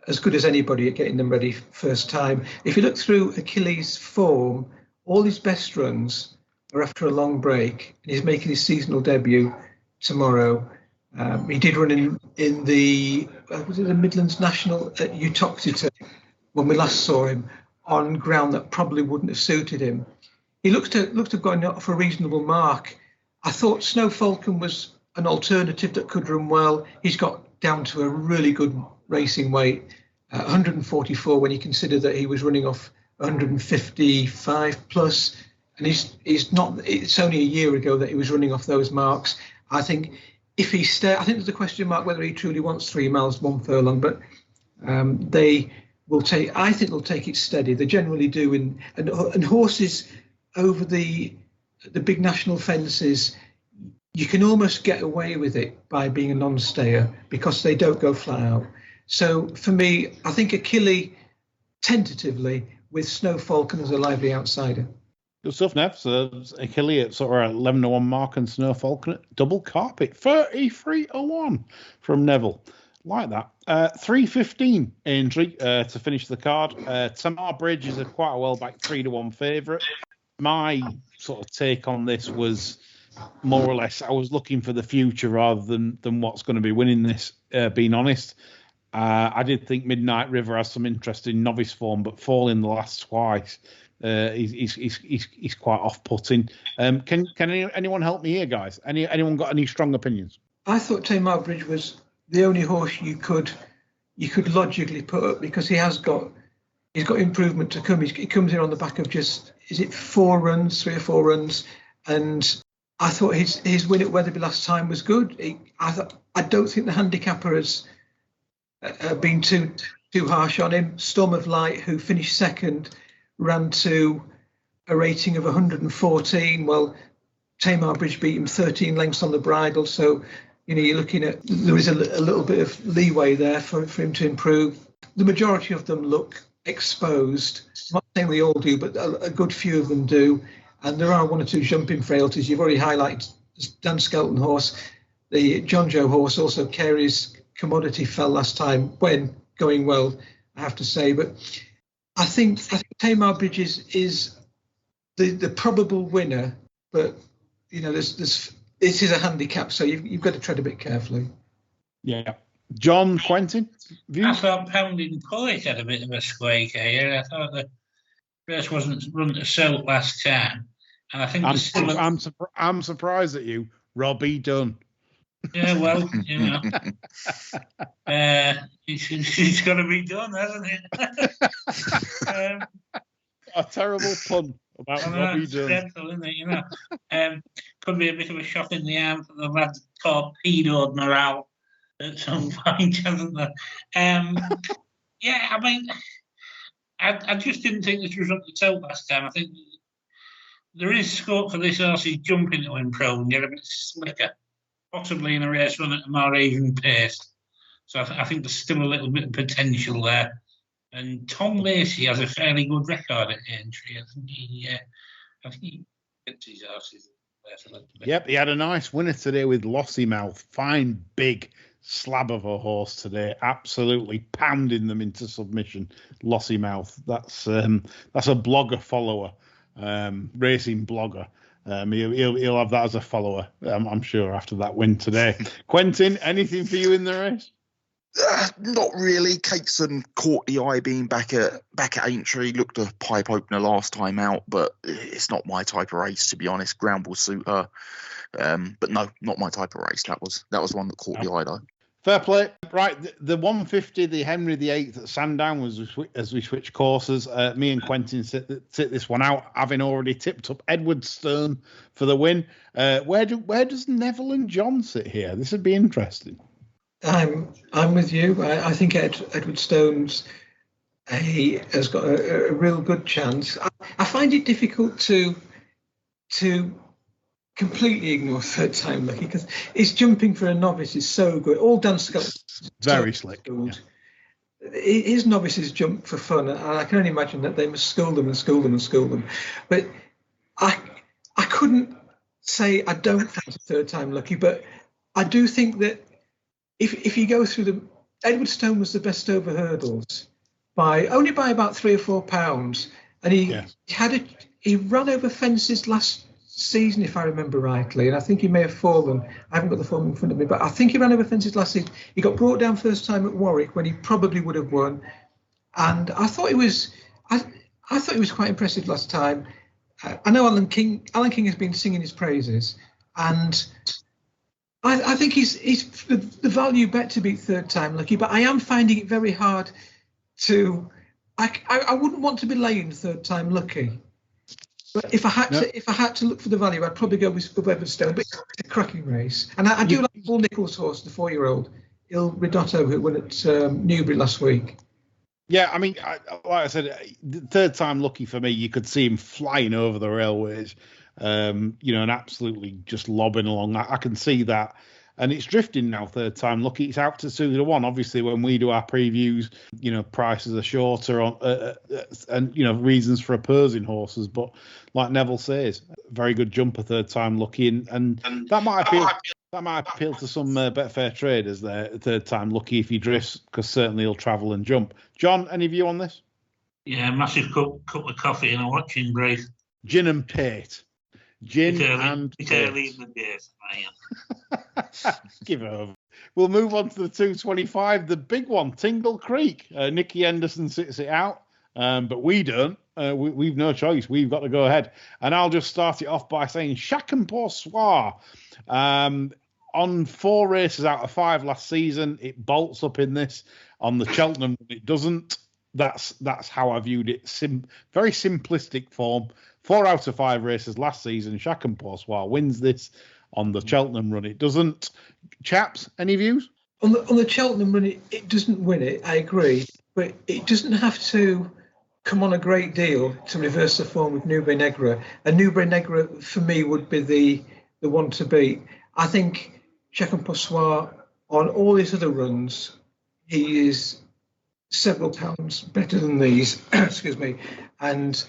as good as anybody at getting them ready first time. If you look through Achilles' form, all his best runs are after a long break, and he's making his seasonal debut tomorrow. He did run in the was it the Midlands National at Uttoxeter when we last saw him on ground that probably wouldn't have suited him. He looked to have gone off a reasonable mark. I thought Snow Falcon was an alternative that could run well. He's got down to a really good racing weight, 144 when you consider that he was running off 155 plus, and he's not. It's only a year ago that he was running off those marks. I think if he I think there's a question mark whether he truly wants 3 miles, 1 furlong, but they will take. I think they'll take it steady. They generally do, and horses over the big national fences, you can almost get away with it by being a non-stayer because they don't go flat out. So for me, I think Achille tentatively with Snow Falcon as a lively outsider. Good stuff, Nev. So Achille at sort of 11-1 mark and Snow Falcon at double carpet. 33-1 from Neville. Like that. 3:15 Aintree to finish the card. Tamar Bridge is a quite a well back 3-1 favourite. My sort of take on this was more or less I was looking for the future rather than what's going to be winning this, being honest. I did think Midnight River has some interesting novice form, but falling the last twice, he's quite off-putting. Can anyone help me here, guys? Anyone got any strong opinions? I thought Tamar Bridge was the only horse you could logically put up because he's got improvement to come. He comes in on the back of just 3 or 4 runs, and I thought his win at Wetherby last time was good. I don't think the handicapper has been too harsh on him. Storm of Light, who finished second, ran to a rating of 114. Well, Tamar Bridge beat him 13 lengths on the bridle, so you're looking at there is a little bit of leeway there for him to improve. The majority of them look exposed. I'm not saying they all do, but a good few of them do. And there are 1 or 2 jumping frailties. You've already highlighted Dan Skelton horse. The John Joe horse, also Carey's commodity, fell last time when going well, I have to say. But I think Tamar Bridge is the probable winner. But this is a handicap, so you've got to tread a bit carefully. Yeah. John, Quentin? I thought Pounding Poet had a bit of a squeak here. I thought the race wasn't run to South last time. And I think I'm surprised at you, Robbie Dunn. Yeah, well, it's got to be done, hasn't it? A terrible pun about Robbie Dunn. Dreadful, isn't it? Could be a bit of a shot in the arm for the lad torpedoed morale at some point, hasn't there? Yeah, I mean, I just didn't think this was up the top last time. I think there is scope for this horse's jumping to improve and get a bit slicker, possibly in a race run at a more even pace. So I think there's still a little bit of potential there. And Tom Lacey has a fairly good record at Aintree. I think he gets his horses. Yep, he had a nice winner today with Lossy Mouth. Fine, big slab of a horse today. Absolutely pounding them into submission. Lossy Mouth. That's a blogger follower, racing blogger. He'll have that as a follower, I'm sure, after that win today. Quentin, anything for you in the race? Not really. Cateson caught the eye being back at Aintree. Looked a pipe opener last time out, but it's not my type of race, to be honest. Ground will suit her, but no, not my type of race. That was one that caught the eye though. Fair play. Right, the 150, the Henry VIII at Sandown was as we switch courses. Me and Quentin sit this one out, having already tipped up Edward Stone for the win. Where does Neville and John sit here? This would be interesting. I'm with you. I think Edward Stone's has got a real good chance. I find it difficult to completely ignore Third Time Lucky because his jumping for a novice is so good. All Dan Skelton very slick. Yeah. His novices jump for fun, and I can only imagine that they must school them. But I couldn't say I don't fancy Third Time Lucky, but I do think that if you go through Edward Stone was the best over hurdles only by about £3 or £4, and he ran over fences last season, if I remember rightly, and I think he may have fallen. I haven't got the form in front of me, but I think he ran over fences last season. He got brought down first time at Warwick when he probably would have won, and I thought he was quite impressive last time. I know Alan King has been singing his praises, and I think he's the value bet to beat Third Time Lucky, but I am finding it very hard to. I wouldn't want to be laying Third Time Lucky. But if I had to look for the value, I'd probably go with Weatherstone. But it's a cracking race, and I do like Paul Nicholls' horse, the 4-year-old Il Ridotto, who won at Newbury last week. Yeah, I mean, like I said, Third Time Lucky for me, you could see him flying over the railways, and absolutely just lobbing along. I can see that. And it's drifting now, Third Time Lucky. It's out to 2-1. Obviously, when we do our previews, prices are shorter on, and reasons for opposing horses. But like Neville says, very good jumper, Third Time Lucky, and that might appeal to some Betfair traders there. Third Time Lucky if he drifts, because certainly he'll travel and jump. John, any view on this? Yeah, massive cup of coffee and a watching brief. Gin and Pate. Gin and early in the day, Give it over. We'll move on to the 225, the big one, Tingle Creek. Nicky Henderson sits it out, but we don't. We've no choice. We've got to go ahead. And I'll just start it off by saying Chacun Pour Soi. On 4 races out of 5 last season, it bolts up in this. On the Cheltenham, it doesn't. That's how I viewed it. Very simplistic form. 4 out of 5 races last season, Chacun Pour Soi wins this. On the Cheltenham run, it doesn't. Chaps, any views? On the Cheltenham run, it doesn't win it, I agree. But it doesn't have to come on a great deal to reverse the form with Nube Negra. And Nube Negra, for me, would be the one to beat. I think Chacun Pour Soi, on all his other runs, he is several pounds better than these. Excuse me. And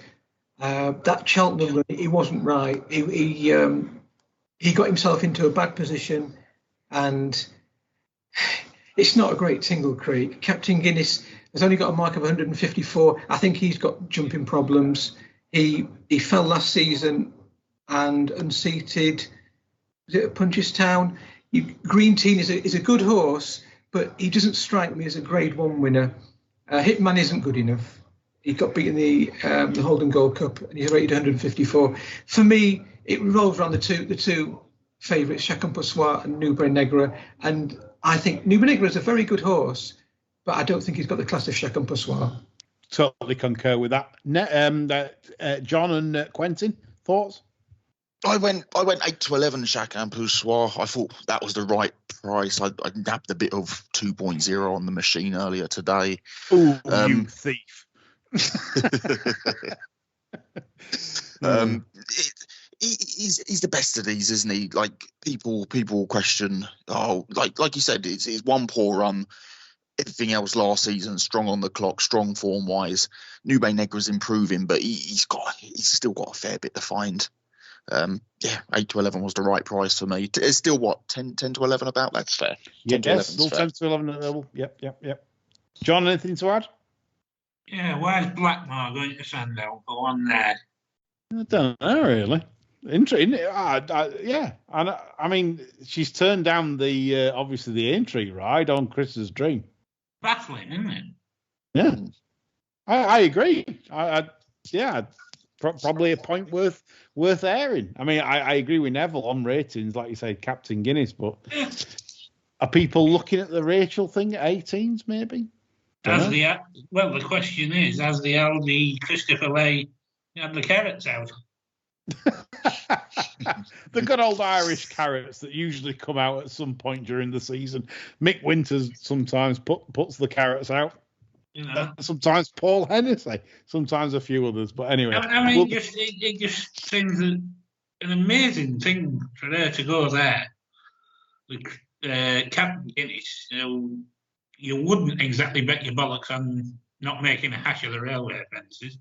that Cheltenham run, he wasn't right. He got himself into a bad position, and it's not a great Tingle Creek. Captain Guinness has only got a mark of 154. I think he's got jumping problems. He fell last season and unseated. Was it at Punchestown? Green Teen is a good horse, but he doesn't strike me as a Grade 1 winner. Hitman isn't good enough. He got beaten the Holden Gold Cup, and he's rated 154. For me, it revolves around the two favourites, Chacun Pour Soi and Nube Negra. And I think Nube Negra is a very good horse, but I don't think he's got the class of Chacun Pour Soi. Totally concur with that. John and Quentin, thoughts? I went 8 to 11 Chacun Pour Soi. I thought that was the right price. I nabbed a bit of 2.0 on the machine earlier today. Ooh, you thief. He's the best of these, isn't he? Like people question, like you said, it's one poor run. Everything else last season, strong on the clock, strong form wise. Nube Negra's improving, but he's still got a fair bit to find. 8 to 11 was the right price for me. It's still what 10 to 11 about. That's fair. 10 to 11 still 10 to 11 at level. Yep. John, anything to add? Yeah, where's Blackmore going to Sandown for one there? I don't know really. Interesting. Yeah, and I mean, she's turned down the obviously the Aintree ride on Chris's Dream. Baffling, isn't it? Yeah, I agree. Probably a point worth airing. I mean, I agree with Neville on ratings, like you say, Captain Guinness. But are people looking at the Rachel thing at 18s, maybe? The question is, has the Aldi Christopher Lay had the carrots out? The good old Irish carrots that usually come out at some point during the season. Mick Winters sometimes puts the carrots out. Sometimes Paul Hennessy, sometimes a few others. But anyway, I mean, it just seems an amazing thing for her to go there. With Captain Guinness, you wouldn't exactly bet your bollocks on not making a hash of the railway fences.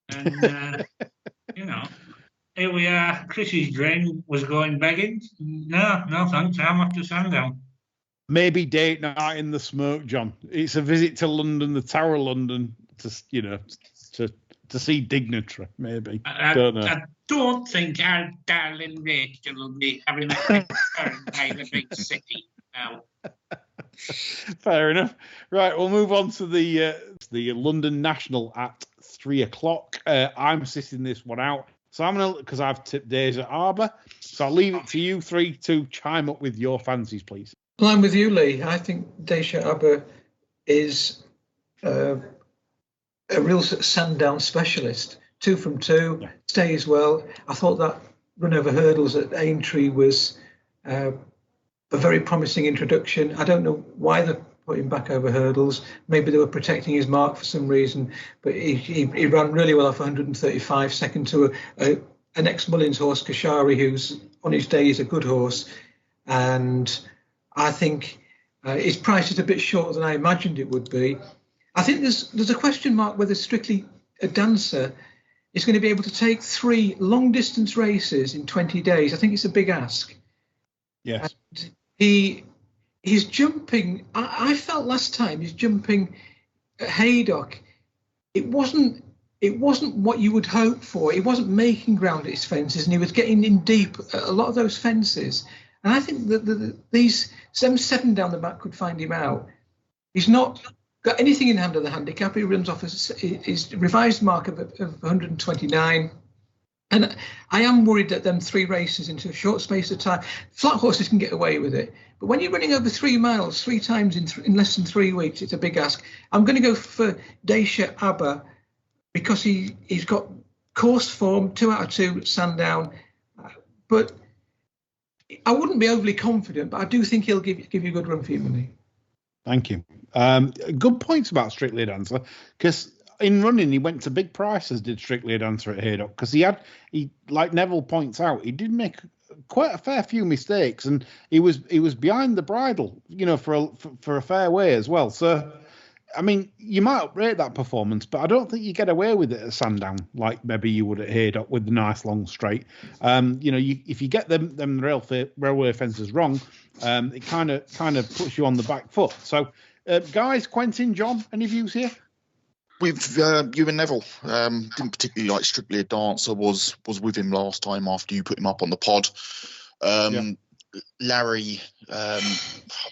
And, here we are. Chris's Dream was going begging. No thanks. I'm off to Sandown. Maybe date night in the smoke, John. It's a visit to London, the Tower of London, to to see Dignitary, maybe. I Don't know. I don't think our darling Rachel will be having a quick turn by the big city now. Fair enough. Right, we'll move on to the London National at 3:00. I'm sitting this one out. So I'm going to, because I've tipped Deja Arbor. So I'll leave it to you three to chime up with your fancies, please. Well, I'm with you, Lee. I think Deja Arbor is a real Sandown specialist. 2 from 2, stays well. I thought that run over hurdles at Aintree was a very promising introduction. I don't know why they're putting back over hurdles. Maybe they were protecting his mark for some reason, but he ran really well off 135, second to an ex-Mullins horse, Kashari, who's on his day is a good horse. And I think his price is a bit shorter than I imagined it would be. I think there's a question mark whether Strictly a Dancer is going to be able to take 3 long-distance races in 20 days. I think it's a big ask. Yes. And he's jumping. I felt last time he's jumping at Haydock. It wasn't what you would hope for. He wasn't making ground at his fences, and he was getting in deep at a lot of those fences. And I think that these 7 down the back could find him out. He's not got anything in hand of the handicap. He runs off his revised mark of 129. And I am worried that them 3 races into a short space of time, flat horses can get away with it. But when you're running over 3 miles 3 times in less than 3 weeks, it's a big ask. I'm going to go for Deja Arbor because he's got course form, 2 out of 2 at Sandown. But I wouldn't be overly confident, but I do think he'll give you a good run for your money. Thank you. Good points about Strictly a Dancer, because in running he went to big prices, did Strictly a Dancer at Haydock, because he like Neville points out, he did make quite a fair few mistakes, and he was behind the bridle, for a fair way as well. So I mean, you might uprate that performance, but I don't think you get away with it at Sandown like maybe you would at Haydock with the nice long straight. If you get them railway fences wrong, it kind of puts you on the back foot. So, guys, Quentin, John, any views here? With you and Neville, didn't particularly like Strictly a Dancer. Was with him last time after you put him up on the pod. Larry, I'm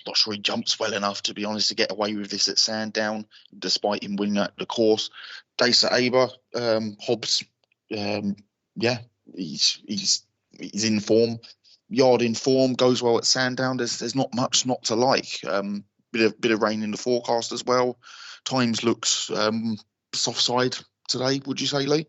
not sure he jumps well enough, to be honest, to get away with this at Sandown, despite him winning the course. Deja Arbor, Hobbs, he's in form. Yard in form, goes well at Sandown. There's not much not to like. Bit of rain in the forecast as well. Times looks soft side today, would you say, Lee?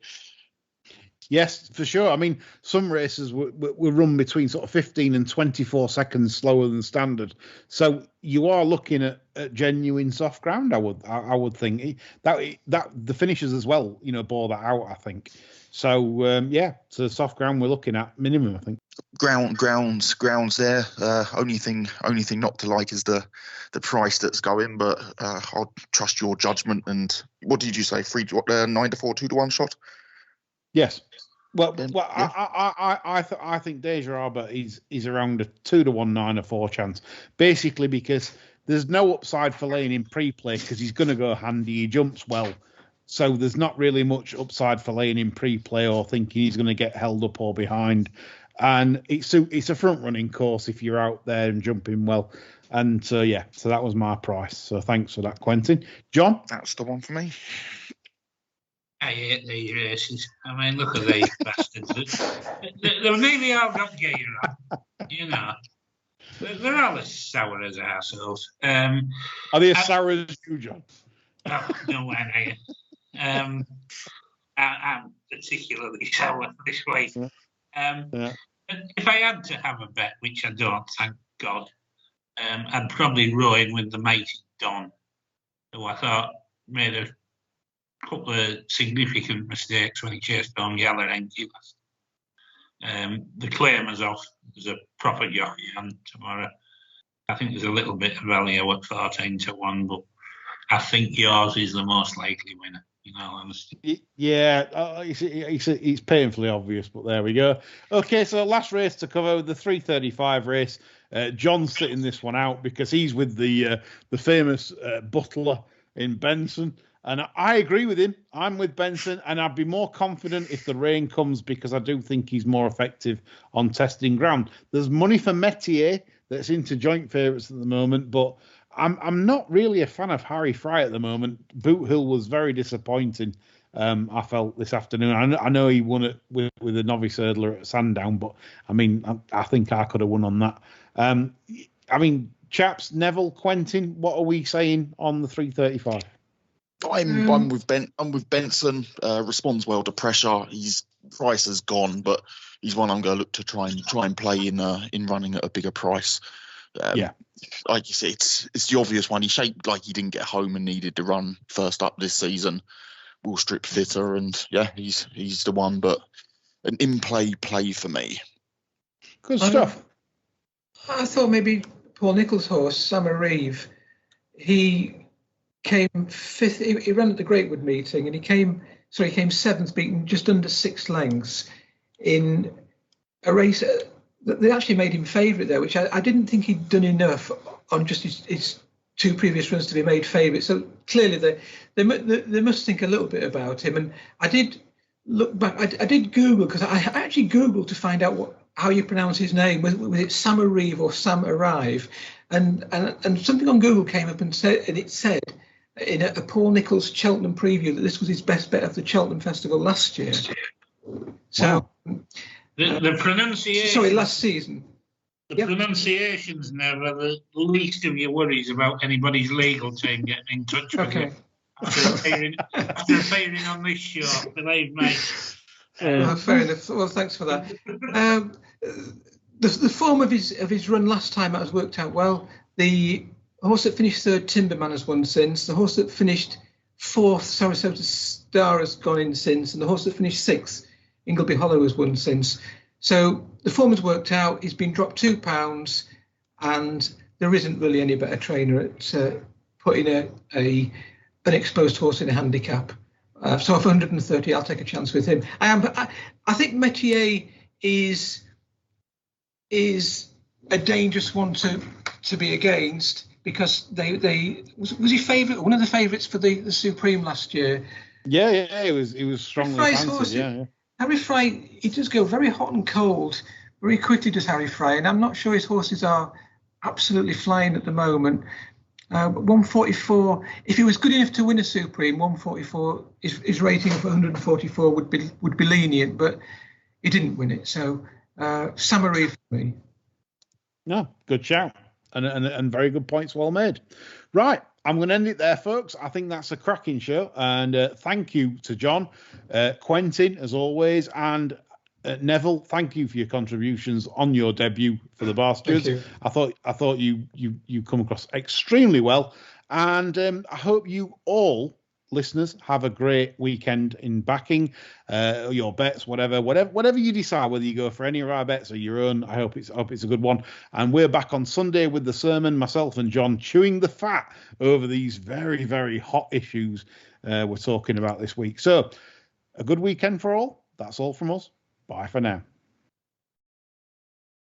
Yes, for sure. I mean, some races were run between sort of 15 and 24 seconds slower than standard. So you are looking at genuine soft ground. I would think that the finishers as well, bore that out. I think so. So soft ground we're looking at minimum. I think grounds there. Only thing not to like is the price that's going. But I'll trust your judgment. And what did you say? 9 to 4, 2 to 1 shot. Yes. Well, Yeah. I think Deja Arbor is around a 2 to 1, 9 to 4 chance, basically because there's no upside for Lane in pre-play because he's going to go handy. He jumps well, so there's not really much upside for Lane in pre-play or thinking he's going to get held up or behind. And it's a front running course if you're out there and jumping well. And so that was my price. So thanks for that, Quentin. John, That's the one for me. I hate these races. I mean, look at these bastards. They're nearly all got gear on, They're all as sour as assholes. Are they as sour as you, John? Oh, no way, I'm particularly sour this week. If I had to have a bet, which I don't, thank God, I'd probably row in with the mighty Don, who I thought made a couple of significant mistakes when he chased on Yaller-Enki last. The claimer's off. There's a proper jockey on tomorrow. I think there's a little bit of value at 14 to 1, but I think yours is the most likely winner, in all honesty. Yeah, it's painfully obvious, but there we go. Okay, so last race to cover, the 3:35 race. John's sitting this one out because he's with the famous Butler in Benson. And I agree with him. I'm with Benson, and I'd be more confident if the rain comes because I do think he's more effective on testing ground. There's money for Metier that's into joint favourites at the moment, but I'm not really a fan of Harry Fry at the moment. Boot Hill was very disappointing. I felt this afternoon. I know he won it with a novice hurdler at Sandown, but I mean, I think I could have won on that. I mean, chaps, Neville, Quentin, what are we saying on the 335? I'm with Benson. Responds well to pressure. His price has gone, but he's one I'm going to look to try and play in running at a bigger price. Like you said, it's the obvious one. He shaped like he didn't get home and needed to run first up this season. Will strip fitter, and he's the one. But an in-play play for me. Good stuff. I thought maybe Paul Nicholls' horse, Summer Reeve, he came fifth. He ran at the Greatwood meeting, and he came seventh, beaten just under 6 lengths in a race that they actually made him favourite there, which I didn't think he'd done enough on just his 2 previous runs to be made favourite. So clearly they must think a little bit about him. And I did look back. I did Google, because I actually Googled to find out how you pronounce his name. Was it Sam Arrive or Sam Arrive? And something on Google came up and it said in a Paul Nicholls Cheltenham preview that this was his best bet of the Cheltenham Festival last year. So the pronunciation. Sorry, last season. The pronunciation's never the least of your worries about anybody's legal team getting in touch with you. After appearing on this show, believe me. Fair enough. Well, thanks for that. The form of his run last time has worked out well. The horse that finished third, Timberman, has won since. The horse that finished fourth, Sarasota Star, has gone in since. And the horse that finished sixth, Ingleby Hollow, has won since. So the form has worked out. He's been dropped £2, and there isn't really any better trainer at putting an exposed horse in a handicap. So for 130, I'll take a chance with him. I think Metier is a dangerous one to be against, because was he favourite, one of the favourites for the Supreme last year? Yeah, he was strongly fancied. Yeah. Harry Fry, he does go very hot and cold very quickly, does Harry Fry, and I'm not sure his horses are absolutely flying at the moment. But 144, if he was good enough to win a Supreme, 144, his rating of 144 would be lenient, but he didn't win it. So summary for me. No, good shout, and very good points, well made. Right, I'm going to end it there, folks. I think that's a cracking show, and thank you to John, Quentin, as always, and Neville. Thank you for your contributions on your debut for the Bar Stewards. I thought you come across extremely well, and I hope you all, listeners, have a great weekend in backing your bets, whatever you decide, whether you go for any of our bets or your own. I hope it's a good one. And we're back on Sunday with the sermon, myself and John chewing the fat over these very, very hot issues we're talking about this week. So a good weekend for all. That's all from us. Bye for now.